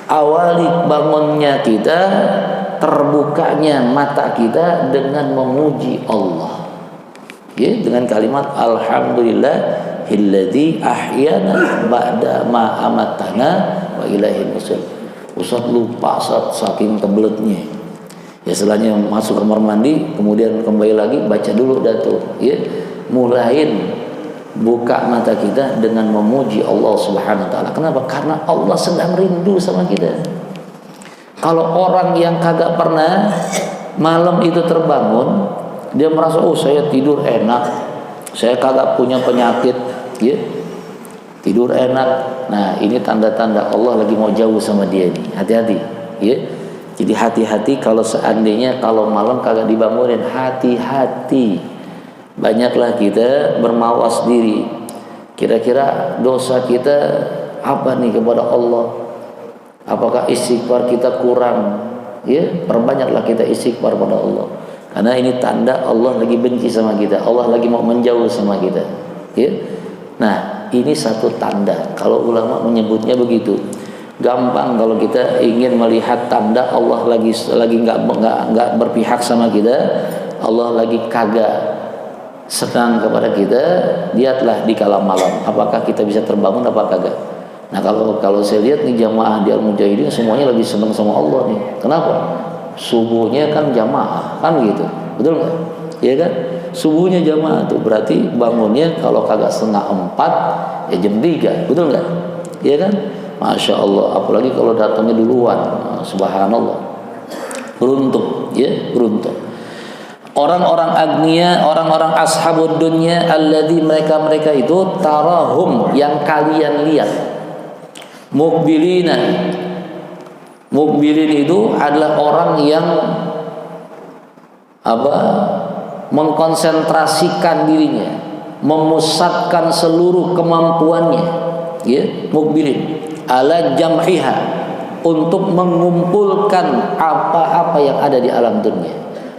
Awali bangunnya kita, terbukanya mata kita dengan memuji Allah. Ya, dengan kalimat alhamdulillahilladzi ahyana ba'da ma amatana wa ilaihil nusur. Ustaz lupa saking kebeletnya. Ya setelahnya masuk kamar mandi, kemudian kembali lagi baca dulu dah tuh, ya. Mulain buka mata kita dengan memuji Allah Subhanahu wa taala. Kenapa? Karena Allah sedang rindu sama kita. Kalau orang yang kagak pernah malam itu terbangun, dia merasa oh saya tidur enak, saya kagak punya penyakit, ya. Tidur enak. Nah, ini tanda-tanda Allah lagi mau jauh sama dia nih. Hati-hati, ya. Jadi hati-hati kalau seandainya kalau malam kagak dibangunin, hati-hati. Banyaklah kita bermawas diri. Kira-kira dosa kita apa nih kepada Allah? Apakah istighfar kita kurang? Ya, perbanyaklah kita istighfar pada Allah. Karena ini tanda Allah lagi benci sama kita. Allah lagi mau menjauh sama kita. Ya. Nah, ini satu tanda. Kalau ulama menyebutnya begitu. Gampang kalau kita ingin melihat tanda Allah lagi nggak berpihak sama kita, Allah lagi kagak senang kepada kita, lihatlah di kala malam apakah kita bisa terbangun apa kagak. Nah, kalau saya lihat nih jamaah di Al-Mujahidin semuanya lagi senang sama Allah nih. Kenapa? Subuhnya kan jamaah, kan gitu. Betul nggak? Ya kan? Subuhnya jamaah tuh berarti bangunnya kalau kagak 3:30 ya jam 3. Betul nggak? Ya kan? Masya Allah, apalagi kalau datangnya duluan. Subhanallah, beruntung, ya, beruntung. Orang-orang agnia, orang-orang ashabud dunya, alladzi mereka itu tarahum yang kalian lihat. Mukbilina, mukbilin itu adalah orang yang mengkonsentrasikan dirinya, memusatkan seluruh kemampuannya, ya, mukbilin ala jam'iha, untuk mengumpulkan apa-apa yang ada di alam dunia.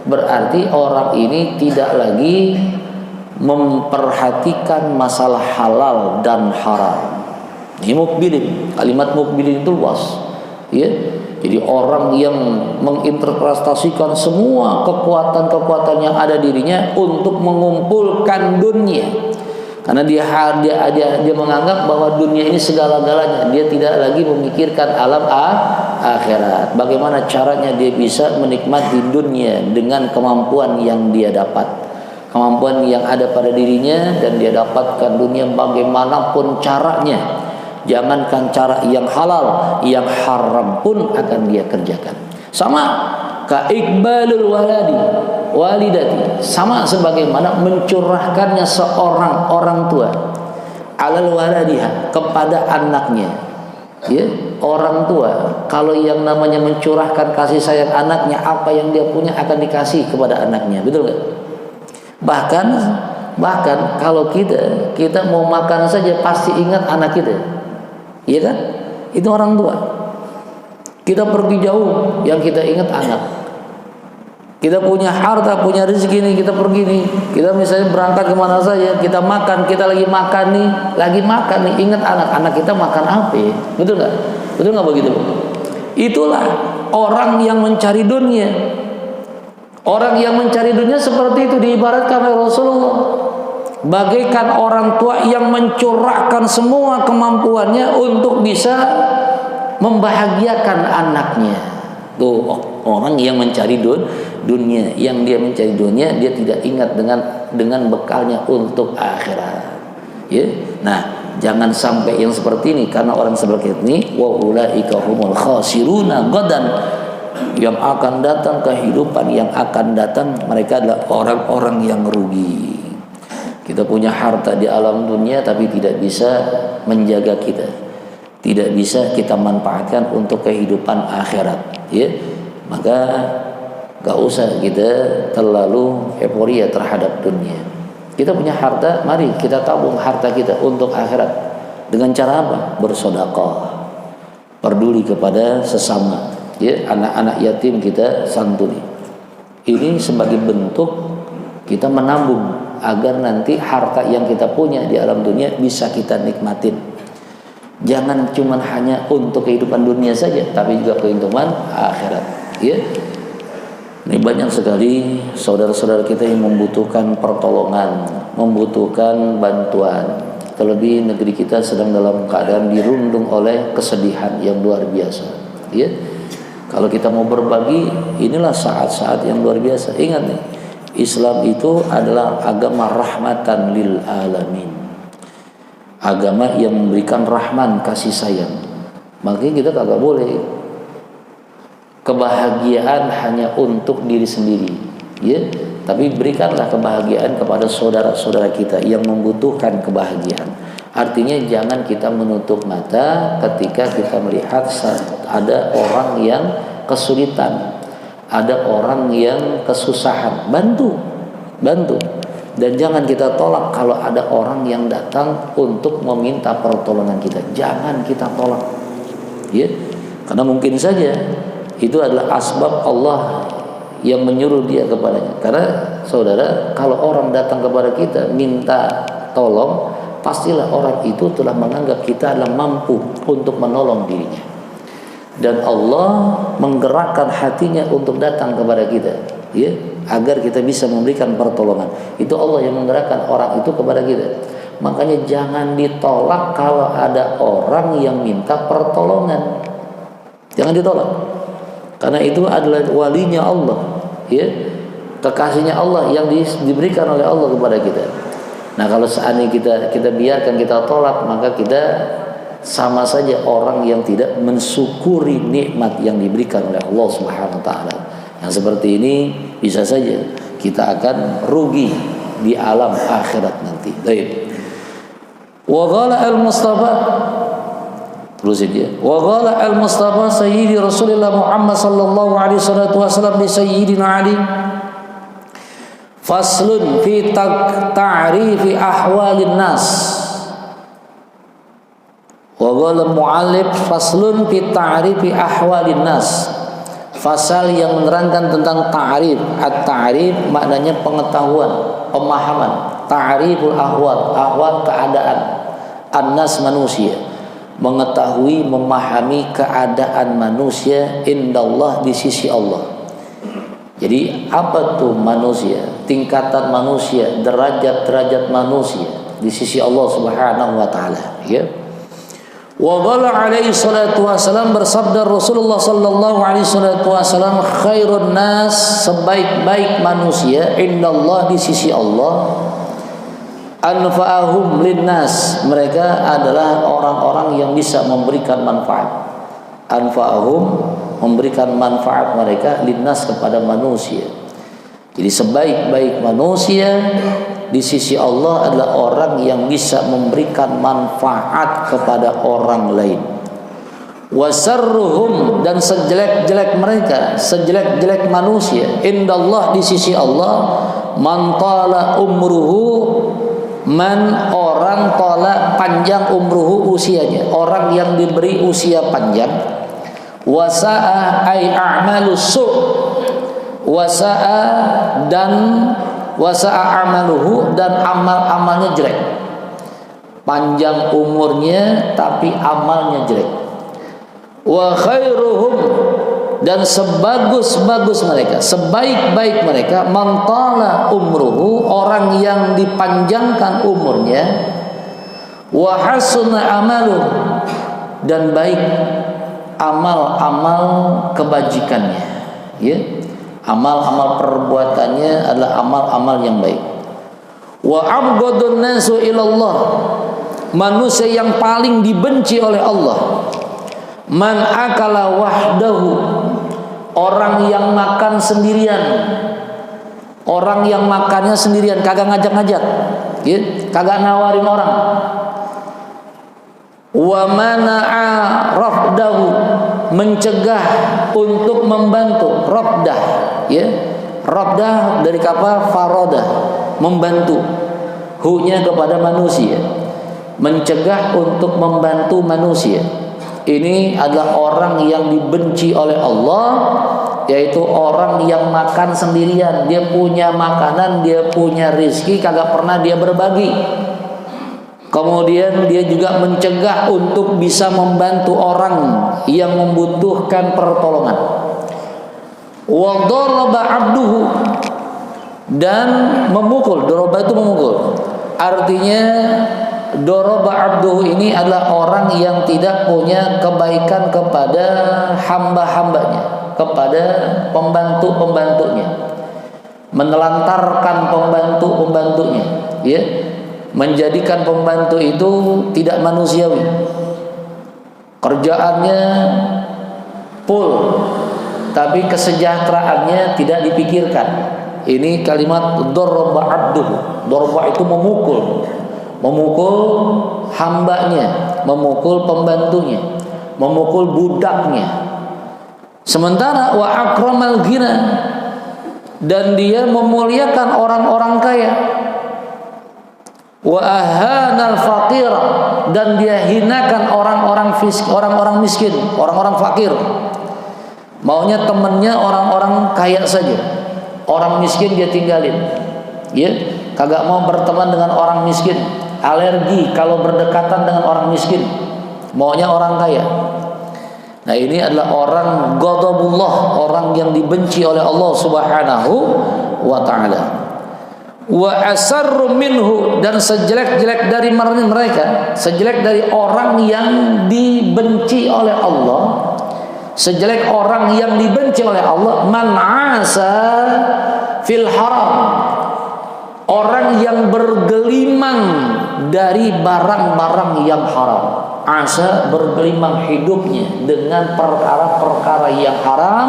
Berarti orang ini tidak lagi memperhatikan masalah halal dan haram. Ini mukbilin. Kalimat mukbilin itu luas, ya. Jadi orang yang menginterpretasikan semua kekuatan-kekuatan yang ada dirinya untuk mengumpulkan dunia. Karena dia menganggap bahwa dunia ini segala-galanya. Dia tidak lagi memikirkan alam akhirat. Bagaimana caranya dia bisa menikmati dunia dengan kemampuan yang dia dapat, kemampuan yang ada pada dirinya, dan dia dapatkan dunia bagaimanapun caranya. Jangankan cara yang halal, yang haram pun akan dia kerjakan. Sama ka iqbalul walidati, sama sebagaimana mencurahkannya seorang orang tua alal waladiha, kepada anaknya. Ya, orang tua kalau yang namanya mencurahkan kasih sayang anaknya, apa yang dia punya akan dikasih kepada anaknya. Betul nggak? Bahkan kalau kita mau makan saja pasti ingat anak kita. Iya kan? Itu orang tua. Kita pergi jauh, yang kita ingat anak. Kita punya harta, punya rezeki nih, kita pergi nih. Kita misalnya berangkat kemana saja, kita makan, kita lagi makan nih, ingat anak. Anak kita makan apa ya? Betul nggak? Betul nggak begitu? Itulah orang yang mencari dunia. Orang yang mencari dunia seperti itu diibaratkan oleh Rasulullah bagaikan orang tua yang mencurahkan semua kemampuannya untuk bisa membahagiakan anaknya. Tuh orang yang mencari dunia, yang dia mencari dunia, dia tidak ingat dengan bekalnya untuk akhirat. Ya, nah jangan sampai yang seperti ini, karena orang seperti ini wa ulaika humul khasiruna gadan, yang akan datang kehidupan yang akan datang mereka adalah orang-orang yang rugi. Kita punya harta di alam dunia tapi tidak bisa menjaga kita, tidak bisa kita manfaatkan untuk kehidupan akhirat, ya. Maka gak usah kita terlalu euforia terhadap dunia. Kita punya harta, mari kita tabung harta kita untuk akhirat. Dengan cara apa? Bersedekah. peduli kepada sesama, ya, anak-anak yatim kita santuni. Ini sebagai bentuk kita menabung agar nanti harta yang kita punya di alam dunia bisa kita nikmatin. Jangan cuma hanya untuk kehidupan dunia saja, tapi juga kehidupan akhirat, ya. Ini banyak sekali saudara-saudara kita yang membutuhkan pertolongan, membutuhkan bantuan. Terlebih negeri kita sedang dalam keadaan dirundung oleh kesedihan yang luar biasa, ya. Kalau kita mau berbagi, inilah saat-saat yang luar biasa. Ingat nih, Islam itu adalah agama rahmatan lil alamin, agama yang memberikan rahman, kasih sayang. Makanya kita kagak boleh kebahagiaan hanya untuk diri sendiri, ya. Tapi berikanlah kebahagiaan kepada saudara-saudara kita yang membutuhkan kebahagiaan. Artinya jangan kita menutup mata ketika kita melihat ada orang yang kesulitan, ada orang yang kesusahan. Bantu. Dan jangan kita tolak kalau ada orang yang datang untuk meminta pertolongan kita. Jangan kita tolak, ya. Karena mungkin saja itu adalah asbab Allah yang menyuruh dia kepadanya. Karena saudara, kalau orang datang kepada kita minta tolong, pastilah orang itu telah menganggap kita adalah mampu untuk menolong dirinya. Dan Allah menggerakkan hatinya untuk datang kepada kita, ya, agar kita bisa memberikan pertolongan. Itu Allah yang menggerakkan orang itu kepada kita. Makanya jangan ditolak kalau ada orang yang minta pertolongan. Jangan ditolak. Karena itu adalah walinya Allah, ya, kekasihnya Allah yang diberikan oleh Allah kepada kita. Nah, kalau seandainya kita biarkan, kita tolak, maka kita sama saja orang yang tidak mensyukuri nikmat yang diberikan oleh Allah Subhanahu wa taala. Yang seperti ini bisa saja kita akan rugi di alam akhirat nanti. Baik. Wa qala al-Mustafa, terus aja. Wa qala al-Mustafa sayyidi Rasulullah Muhammad sallallahu alaihi wasallam li sayyidina Ali, faslun fi ta'rifi ahwalin nas. Wa qala mu'allif faslun fi ta'rifi ahwalin nas. Fasal yang menerangkan tentang ta'rif. At-ta'rif maknanya pengetahuan, pemahaman. Ta'riful ahwal, ahwal keadaan. An-nas manusia, mengetahui, memahami keadaan manusia indallah di sisi Allah. Jadi apa tuh manusia? Tingkatan manusia, derajat-derajat manusia di sisi Allah Subhanahu wa taala, ya. Wa qala alaihi salatu wasallam, bersabda Rasulullah sallallahu alaihi salatu wasallam, khairun nas, sebaik-baik manusia indallah di sisi Allah, anfa'ahum linnas, mereka adalah orang-orang yang bisa memberikan manfaat. Anfa'ahum, memberikan manfaat mereka, linnas, kepada manusia. Jadi sebaik-baik manusia di sisi Allah adalah orang yang bisa memberikan manfaat kepada orang lain. Wasarruhum, dan sejelek-jelek mereka, sejelek-jelek manusia indallah di sisi Allah, man tala umruhu, man, orang, tolak, panjang, umruhu, usianya, orang yang diberi usia panjang. Wasa'a ay a'malu su', wasa'a, dan wasa'a amaluhu, dan amal-amalnya jelek. Panjang umurnya tapi amalnya jelek. Wa khairuhum, dan sebagus-bagus mereka, sebaik-baik mereka, mantala umruhu, orang yang dipanjangkan umurnya, wa hasuna amaluh, dan baik amal-amal kebajikannya, ya. Amal-amal perbuatannya adalah amal-amal yang baik. Wa abghadun nasu ilallah, manusia yang paling dibenci oleh Allah, man akala wahdahu, orang yang makan sendirian, orang yang makannya sendirian, kagak ngajak-ngajak, ya, kagak nawarin orang. Wa mana'a rafdahu, mencegah untuk membantu. Rafdah, ya, rafdah dari kata farodah, membantu. Hu-nya kepada manusia, mencegah untuk membantu manusia. ini adalah orang yang dibenci oleh Allah, yaitu orang yang makan sendirian. Dia punya makanan, dia punya rizki, kagak pernah dia berbagi. Kemudian dia juga mencegah untuk bisa membantu orang yang membutuhkan pertolongan. Wa daraba 'abduhu, dan memukul. Daraba itu memukul. Artinya daraba 'abduhu ini adalah orang yang tidak punya kebaikan kepada hamba-hambanya, kepada pembantu-pembantunya, menelantarkan pembantu-pembantunya, ya, menjadikan pembantu itu tidak manusiawi, kerjaannya full, tapi kesejahteraannya tidak dipikirkan. Ini kalimat daraba 'abduhu. Daraba itu memukul, memukul hambanya, memukul pembantunya, memukul budaknya. Sementara wa akramal ghina, dan dia memuliakan orang-orang kaya. Wa ahanal faqir, dan dia hinakan orang-orang miskin, orang-orang fakir. Maunya temennya orang-orang kaya saja, orang miskin dia tinggalin. Ya, kagak mau berteman dengan orang miskin, alergi kalau berdekatan dengan orang miskin, maunya orang kaya. Nah, ini adalah orang ghadabullah, orang yang dibenci oleh Allah Subhanahu wa taala. Wa asarru minhu, dan sejelek-jelek dari mereka, sejelek dari orang yang dibenci oleh Allah, sejelek orang yang dibenci oleh Allah, man asa fil haram, orang yang bergelimang dari barang-barang yang haram. Asa, bergelimang hidupnya dengan perkara-perkara yang haram.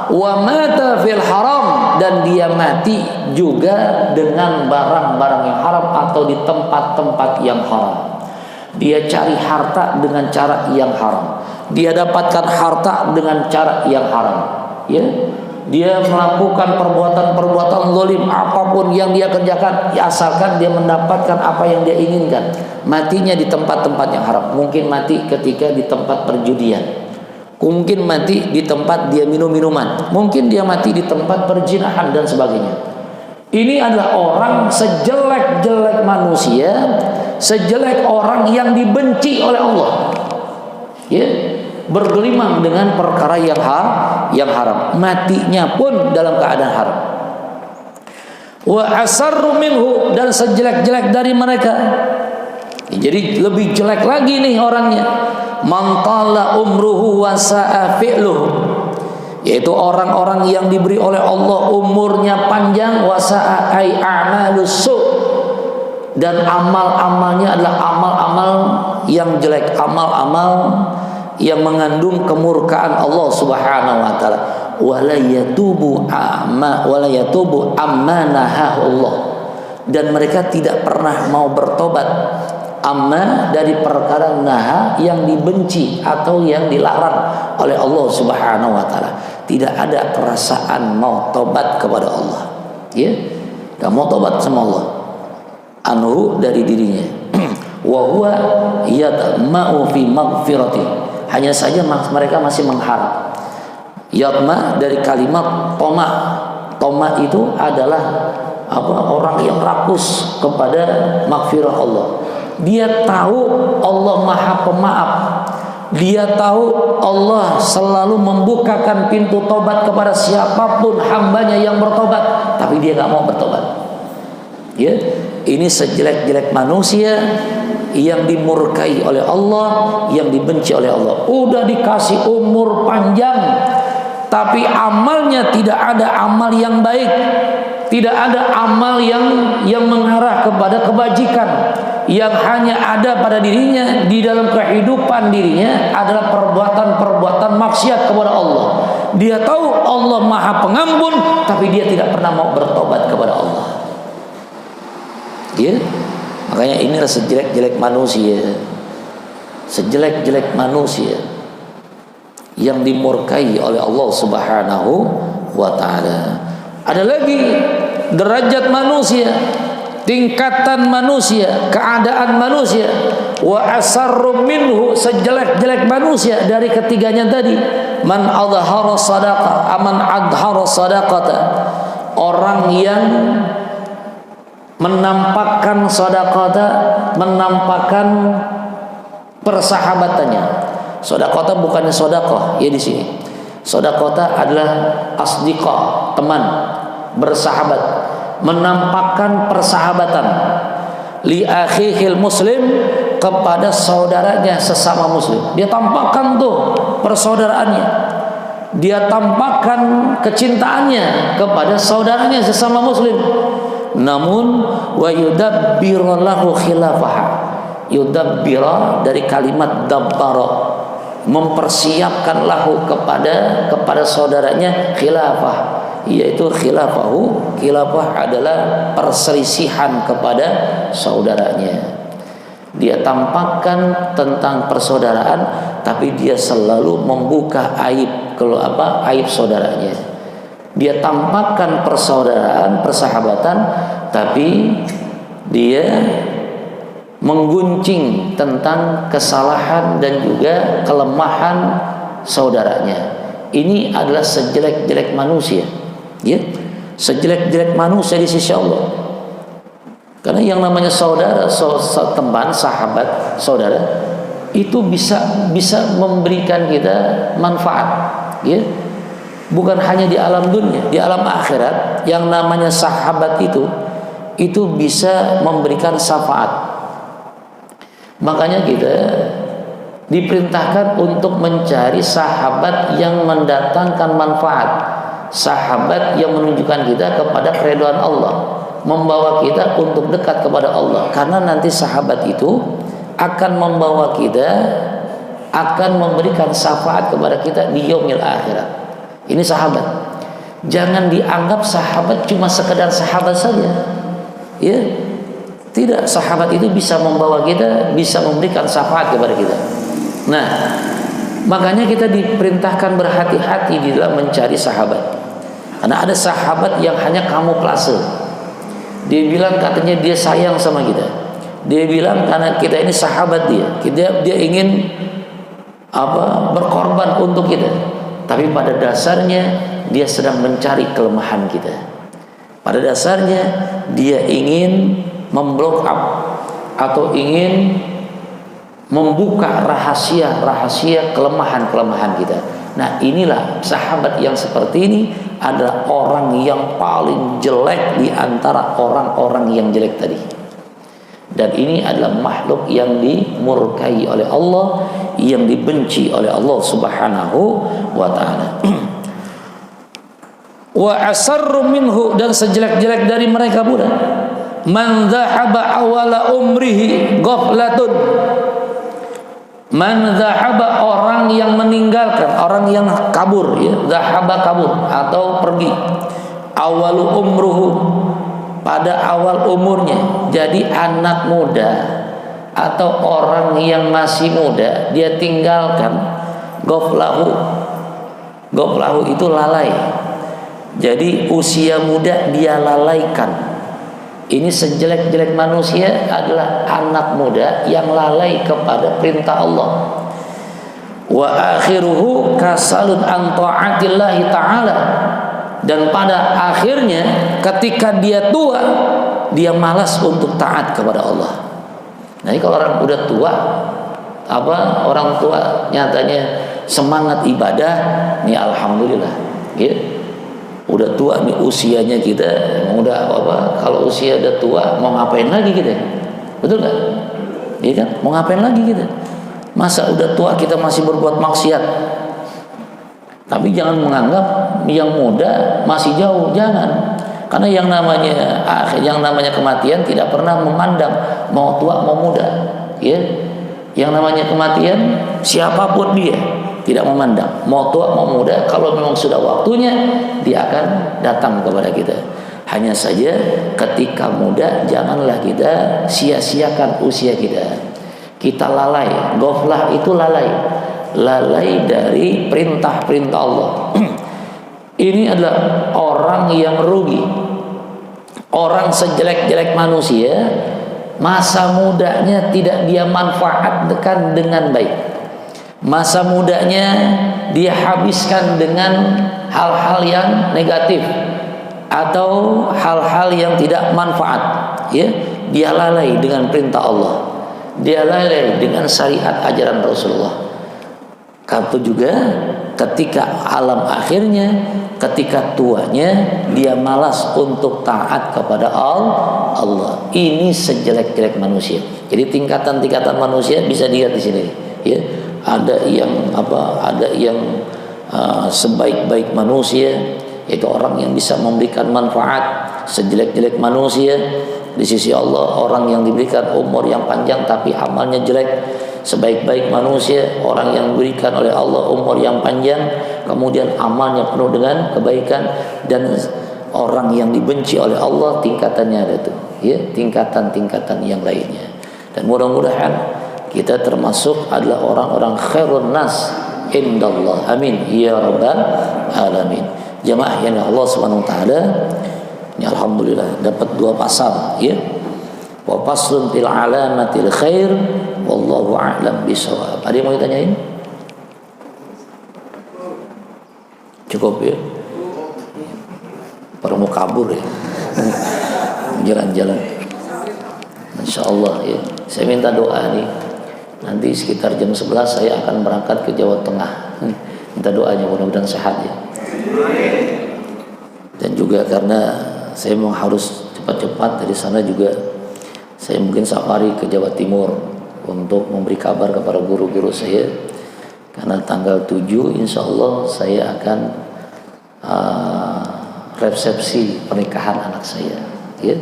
Wa mata fil haram, dan dia mati juga dengan barang-barang yang haram atau di tempat-tempat yang haram. Dia cari harta dengan cara yang haram, dia dapatkan harta dengan cara yang haram, ya. Dia melakukan perbuatan-perbuatan zalim, apapun yang dia kerjakan, asalkan dia mendapatkan apa yang dia inginkan. Matinya di tempat-tempat yang haram. Mungkin mati ketika di tempat perjudian, mungkin mati di tempat dia minum minuman, mungkin dia mati di tempat perzinahan dan sebagainya. Ini adalah orang sejelek-jelek manusia, sejelek orang yang dibenci oleh Allah, ya, bergelimang dengan perkara yang haram, matinya pun dalam keadaan haram. Wa asarru minhu, dan sejelek-jelek dari mereka. Jadi lebih jelek lagi nih orangnya. Man tala umruhu wa sa'a fi'luhu, yaitu orang-orang yang diberi oleh Allah umurnya panjang, wa sa'a ay a'malus su', dan amal-amalnya adalah amal-amal yang jelek, amal-amal yang mengandung kemurkaan Allah Subhanahu wa taala. Wala yatubu amma nahahu Allah, dan mereka tidak pernah mau bertobat amma dari perkara naha, yang dibenci atau yang dilarang oleh Allah Subhanahu wa taala. Tidak ada perasaan mau tobat kepada Allah, ya, enggak mau tobat sama Allah, anhu dari dirinya. Wa huwa yatma'u fi maghfirati, hanya saja mereka masih mengharap. Yatma dari kalimat toma. Toma itu adalah orang yang rakus kepada maghfirah Allah. Dia tahu Allah Maha Pemaaf, dia tahu Allah selalu membukakan pintu tobat kepada siapapun hambanya yang bertobat, tapi dia nggak mau bertobat. Ya, ini sejelek-jelek manusia yang dimurkai oleh Allah, yang dibenci oleh Allah. Udah dikasih umur panjang, tapi amalnya tidak ada amal yang baik, tidak ada amal yang mengarah kepada kebajikan. Yang hanya ada pada dirinya, di dalam kehidupan dirinya adalah perbuatan-perbuatan maksiat kepada Allah. Dia tahu Allah Maha Pengampun, tapi dia tidak pernah mau bertobat kepada Allah. Ya, makanya inilah sejelek-jelek manusia, sejelek-jelek manusia yang dimurkai oleh Allah Subhanahu wa taala. Ada lagi derajat manusia, tingkatan manusia, keadaan manusia. Wa asarru minhu, sejelek-jelek manusia dari ketiganya tadi, man adhara sadaqah, aman adhara sadaqata, orang yang menampakkan sedekah, menampakkan persahabatannya. Sedekah bukannya sedekah ya di sini. Sedekah adalah asdiqah, teman, bersahabat, menampakkan persahabatan li akhihil muslim, kepada saudaranya sesama muslim. Dia tampakkan tuh persaudaraannya. Dia tampakkan kecintaannya kepada saudaranya sesama muslim. Namun wa yudabbiru lahu khilafaha. Yudabbira dari kalimat dabbara, mempersiapkan lahu kepada saudaranya khilafah, yaitu khilafah adalah perselisihan kepada saudaranya. Dia tampakkan tentang persaudaraan, tapi dia selalu membuka aib aib saudaranya. Dia tampakkan persaudaraan, persahabatan, tapi dia menggunjing tentang kesalahan dan juga kelemahan saudaranya. Ini adalah sejelek-jelek manusia, ya, sejelek-jelek manusia di sisi Allah. Karena yang namanya saudara, teman, sahabat, saudara itu bisa memberikan kita manfaat, ya. Bukan hanya di alam dunia, di alam akhirat yang namanya sahabat itu bisa memberikan syafaat. Makanya kita diperintahkan untuk mencari sahabat yang mendatangkan manfaat, sahabat yang menunjukkan kita kepada keridhaan Allah, membawa kita untuk dekat kepada Allah. Karena nanti sahabat itu akan membawa kita, akan memberikan syafaat kepada kita di yaumil akhirat. Ini sahabat. Jangan dianggap sahabat cuma sekedar sahabat saja, ya. Tidak, sahabat itu bisa membawa kita, bisa memberikan syafaat kepada kita. Nah, makanya kita diperintahkan berhati-hati di dalam mencari sahabat. Karena ada sahabat yang hanya kamuflase. Dia bilang katanya dia sayang sama kita. Dia bilang karena kita ini sahabat dia ingin berkorban untuk kita. Tapi pada dasarnya dia sedang mencari kelemahan kita. Pada dasarnya dia ingin memblok up atau ingin membuka rahasia-rahasia kelemahan-kelemahan kita. Nah, inilah sahabat yang seperti ini adalah orang yang paling jelek di antara orang-orang yang jelek tadi. Dan ini adalah makhluk yang dimurkai oleh Allah, yang dibenci oleh Allah Subhanahu wa ta'ala. Wa asarru minhu, dan sejelek-jelek dari mereka pula, man dhahaba awala umrihi ghaflatun. Man dhahaba, orang yang meninggalkan, orang yang kabur, ya, dhahaba kabur atau pergi. Awalu umruhu, pada awal umurnya. Jadi anak muda atau orang yang masih muda dia tinggalkan, ghaflahu. Ghaflahu itu lalai. Jadi usia muda dia lalaikan. Ini sejelek-jelek manusia adalah anak muda yang lalai kepada perintah Allah. Wa akhiruhu kasalun an ta'atillahi ta'ala. Dan pada akhirnya ketika dia tua, dia malas untuk taat kepada Allah. Nah, ini kalau orang udah tua, orang tua nyatanya semangat ibadah, nih alhamdulillah, ya. Udah tua nih usianya kita, udah kalau usia udah tua mau ngapain lagi kita? Betul nggak? Iya kan? Mau ngapain lagi kita? Masa udah tua kita masih berbuat maksiat? Tapi jangan menganggap yang muda masih jauh, jangan. Karena yang namanya kematian tidak pernah memandang mau tua mau muda, ya. Yang namanya kematian siapapun dia tidak memandang mau tua mau muda. Kalau memang sudah waktunya, dia akan datang kepada kita. Hanya saja ketika muda janganlah kita sia-siakan usia kita. Kita lalai, ghaflah itu lalai dari perintah-perintah Allah. Ini adalah orang yang rugi. Orang sejelek-jelek manusia masa mudanya tidak dia manfaatkan dengan baik. Masa mudanya dia habiskan dengan hal-hal yang negatif atau hal-hal yang tidak manfaat, ya. Dia lalai dengan perintah Allah, dia lalai dengan syariat ajaran Rasulullah. Kamu juga ketika alam akhirnya, ketika tuanya, dia malas untuk taat kepada Allah. Ini sejelek-jelek manusia. Jadi tingkatan-tingkatan manusia bisa dilihat di sini, ya. Ada yang ada yang sebaik-baik manusia, yaitu orang yang bisa memberikan manfaat. Sejelek-jelek manusia di sisi Allah, orang yang diberikan umur yang panjang tapi amalnya jelek. Sebaik-baik manusia, orang yang diberikan oleh Allah umur yang panjang, kemudian amalnya penuh dengan kebaikan. Dan orang yang dibenci oleh Allah, tingkatannya ada tuh, ya, tingkatan-tingkatan yang lainnya. Dan mudah-mudahan kita termasuk adalah orang-orang khairun nas indallah. Amin ya rabbal alamin. Jamaah yang Allah Subhanahu wa taala, ini alhamdulillah dapat 2 pasal, ya. Wa faslun fil alamatil khair wallahu a'lam bishawab. Ada yang mau ditanyain? Cukup, ya. Para mau kabur, ya. Jalan-jalan. Insyaallah, ya. Saya minta doa nih. Nanti sekitar jam 11 saya akan berangkat ke Jawa Tengah. Minta doanya, mudah-mudahan sehat, ya. Dan juga karena saya mau harus cepat-cepat dari sana juga, saya mungkin safari ke Jawa Timur untuk memberi kabar kepada guru-guru saya. Karena tanggal 7 insya Allah saya akan resepsi pernikahan anak saya, ya.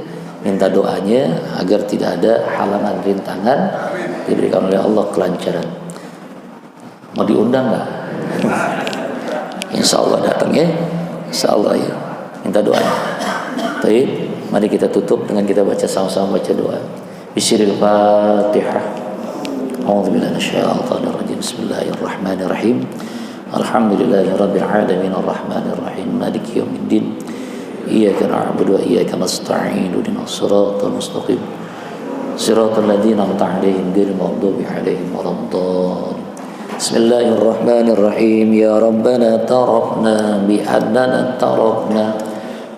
Minta doanya agar tidak ada halangan rintangan, diberikan oleh Allah kelancaran. Mau diundang nggak? Insya Allah datang, ya. Insya Allah, ya. Minta doanya. Baik, mari kita tutup dengan kita baca sama-sama baca doa. Bismillahirrahmanirrahim. A'udzubillahi minasyaitonir rajim. Bismillahirrahmanirrahim. Alhamdulillahirabbil alamin arrahmanir rahim maliki yaumiddin. Iyyaka na'budu wa iyyaka nasta'in ihdinas siratal mustaqim. Siratal ladzina an'amta 'alaihim ghairil maghdubi 'alaihim waladdallin. Bismillahirrahmanirrahim. Ya Rabbana tarafna bi annana tarafna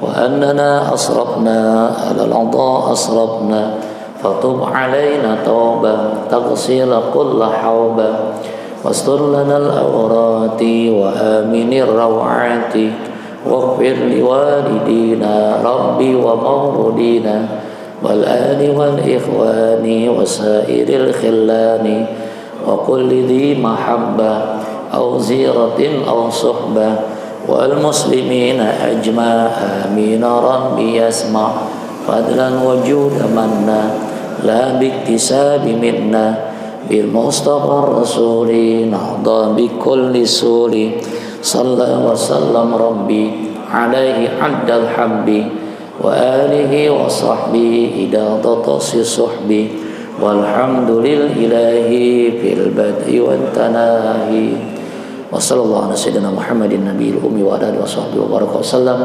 wa annana asrafna ala al-'adha asrafna fatub 'alaina tawbah taghsil kull hawba wastur lana al-awrati wa aminir rawati waghfir liwalidina rabbi wa mawludina wal ali wal ikhwani wa sairil khillani wa kulli dhi mahabbah aw ziratin aw suhbah wal muslimina ajma amin rabbi yasma fadlan wa juda manna la biktisabi minna bil mustafa rasuli nahda bi kulli suri sallallahu wa sallam rabbi alaihi addal habbi wa alihi wa sahbihi idadatasi suhbi walhamdulillahi fil bad'i wa tanahi wa sallallahu ala sayyidina Muhammadin nabiyil ummi wa alihi wa sahbihi wa baraka wasallam.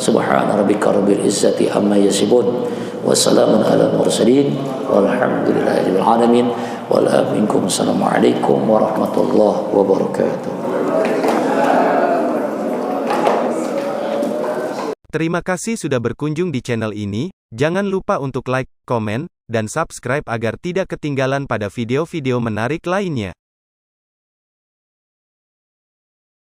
Subhana rabbika rabbil izzati amma yasifun wa salamun ala mursalin walhamdulillahi rabbil alamin. Waalaikumsalam. Assalamualaikum warahmatullahi wabarakatuh. Terima kasih sudah berkunjung di channel ini. Jangan lupa untuk like, komen, dan subscribe agar tidak ketinggalan pada video-video menarik lainnya.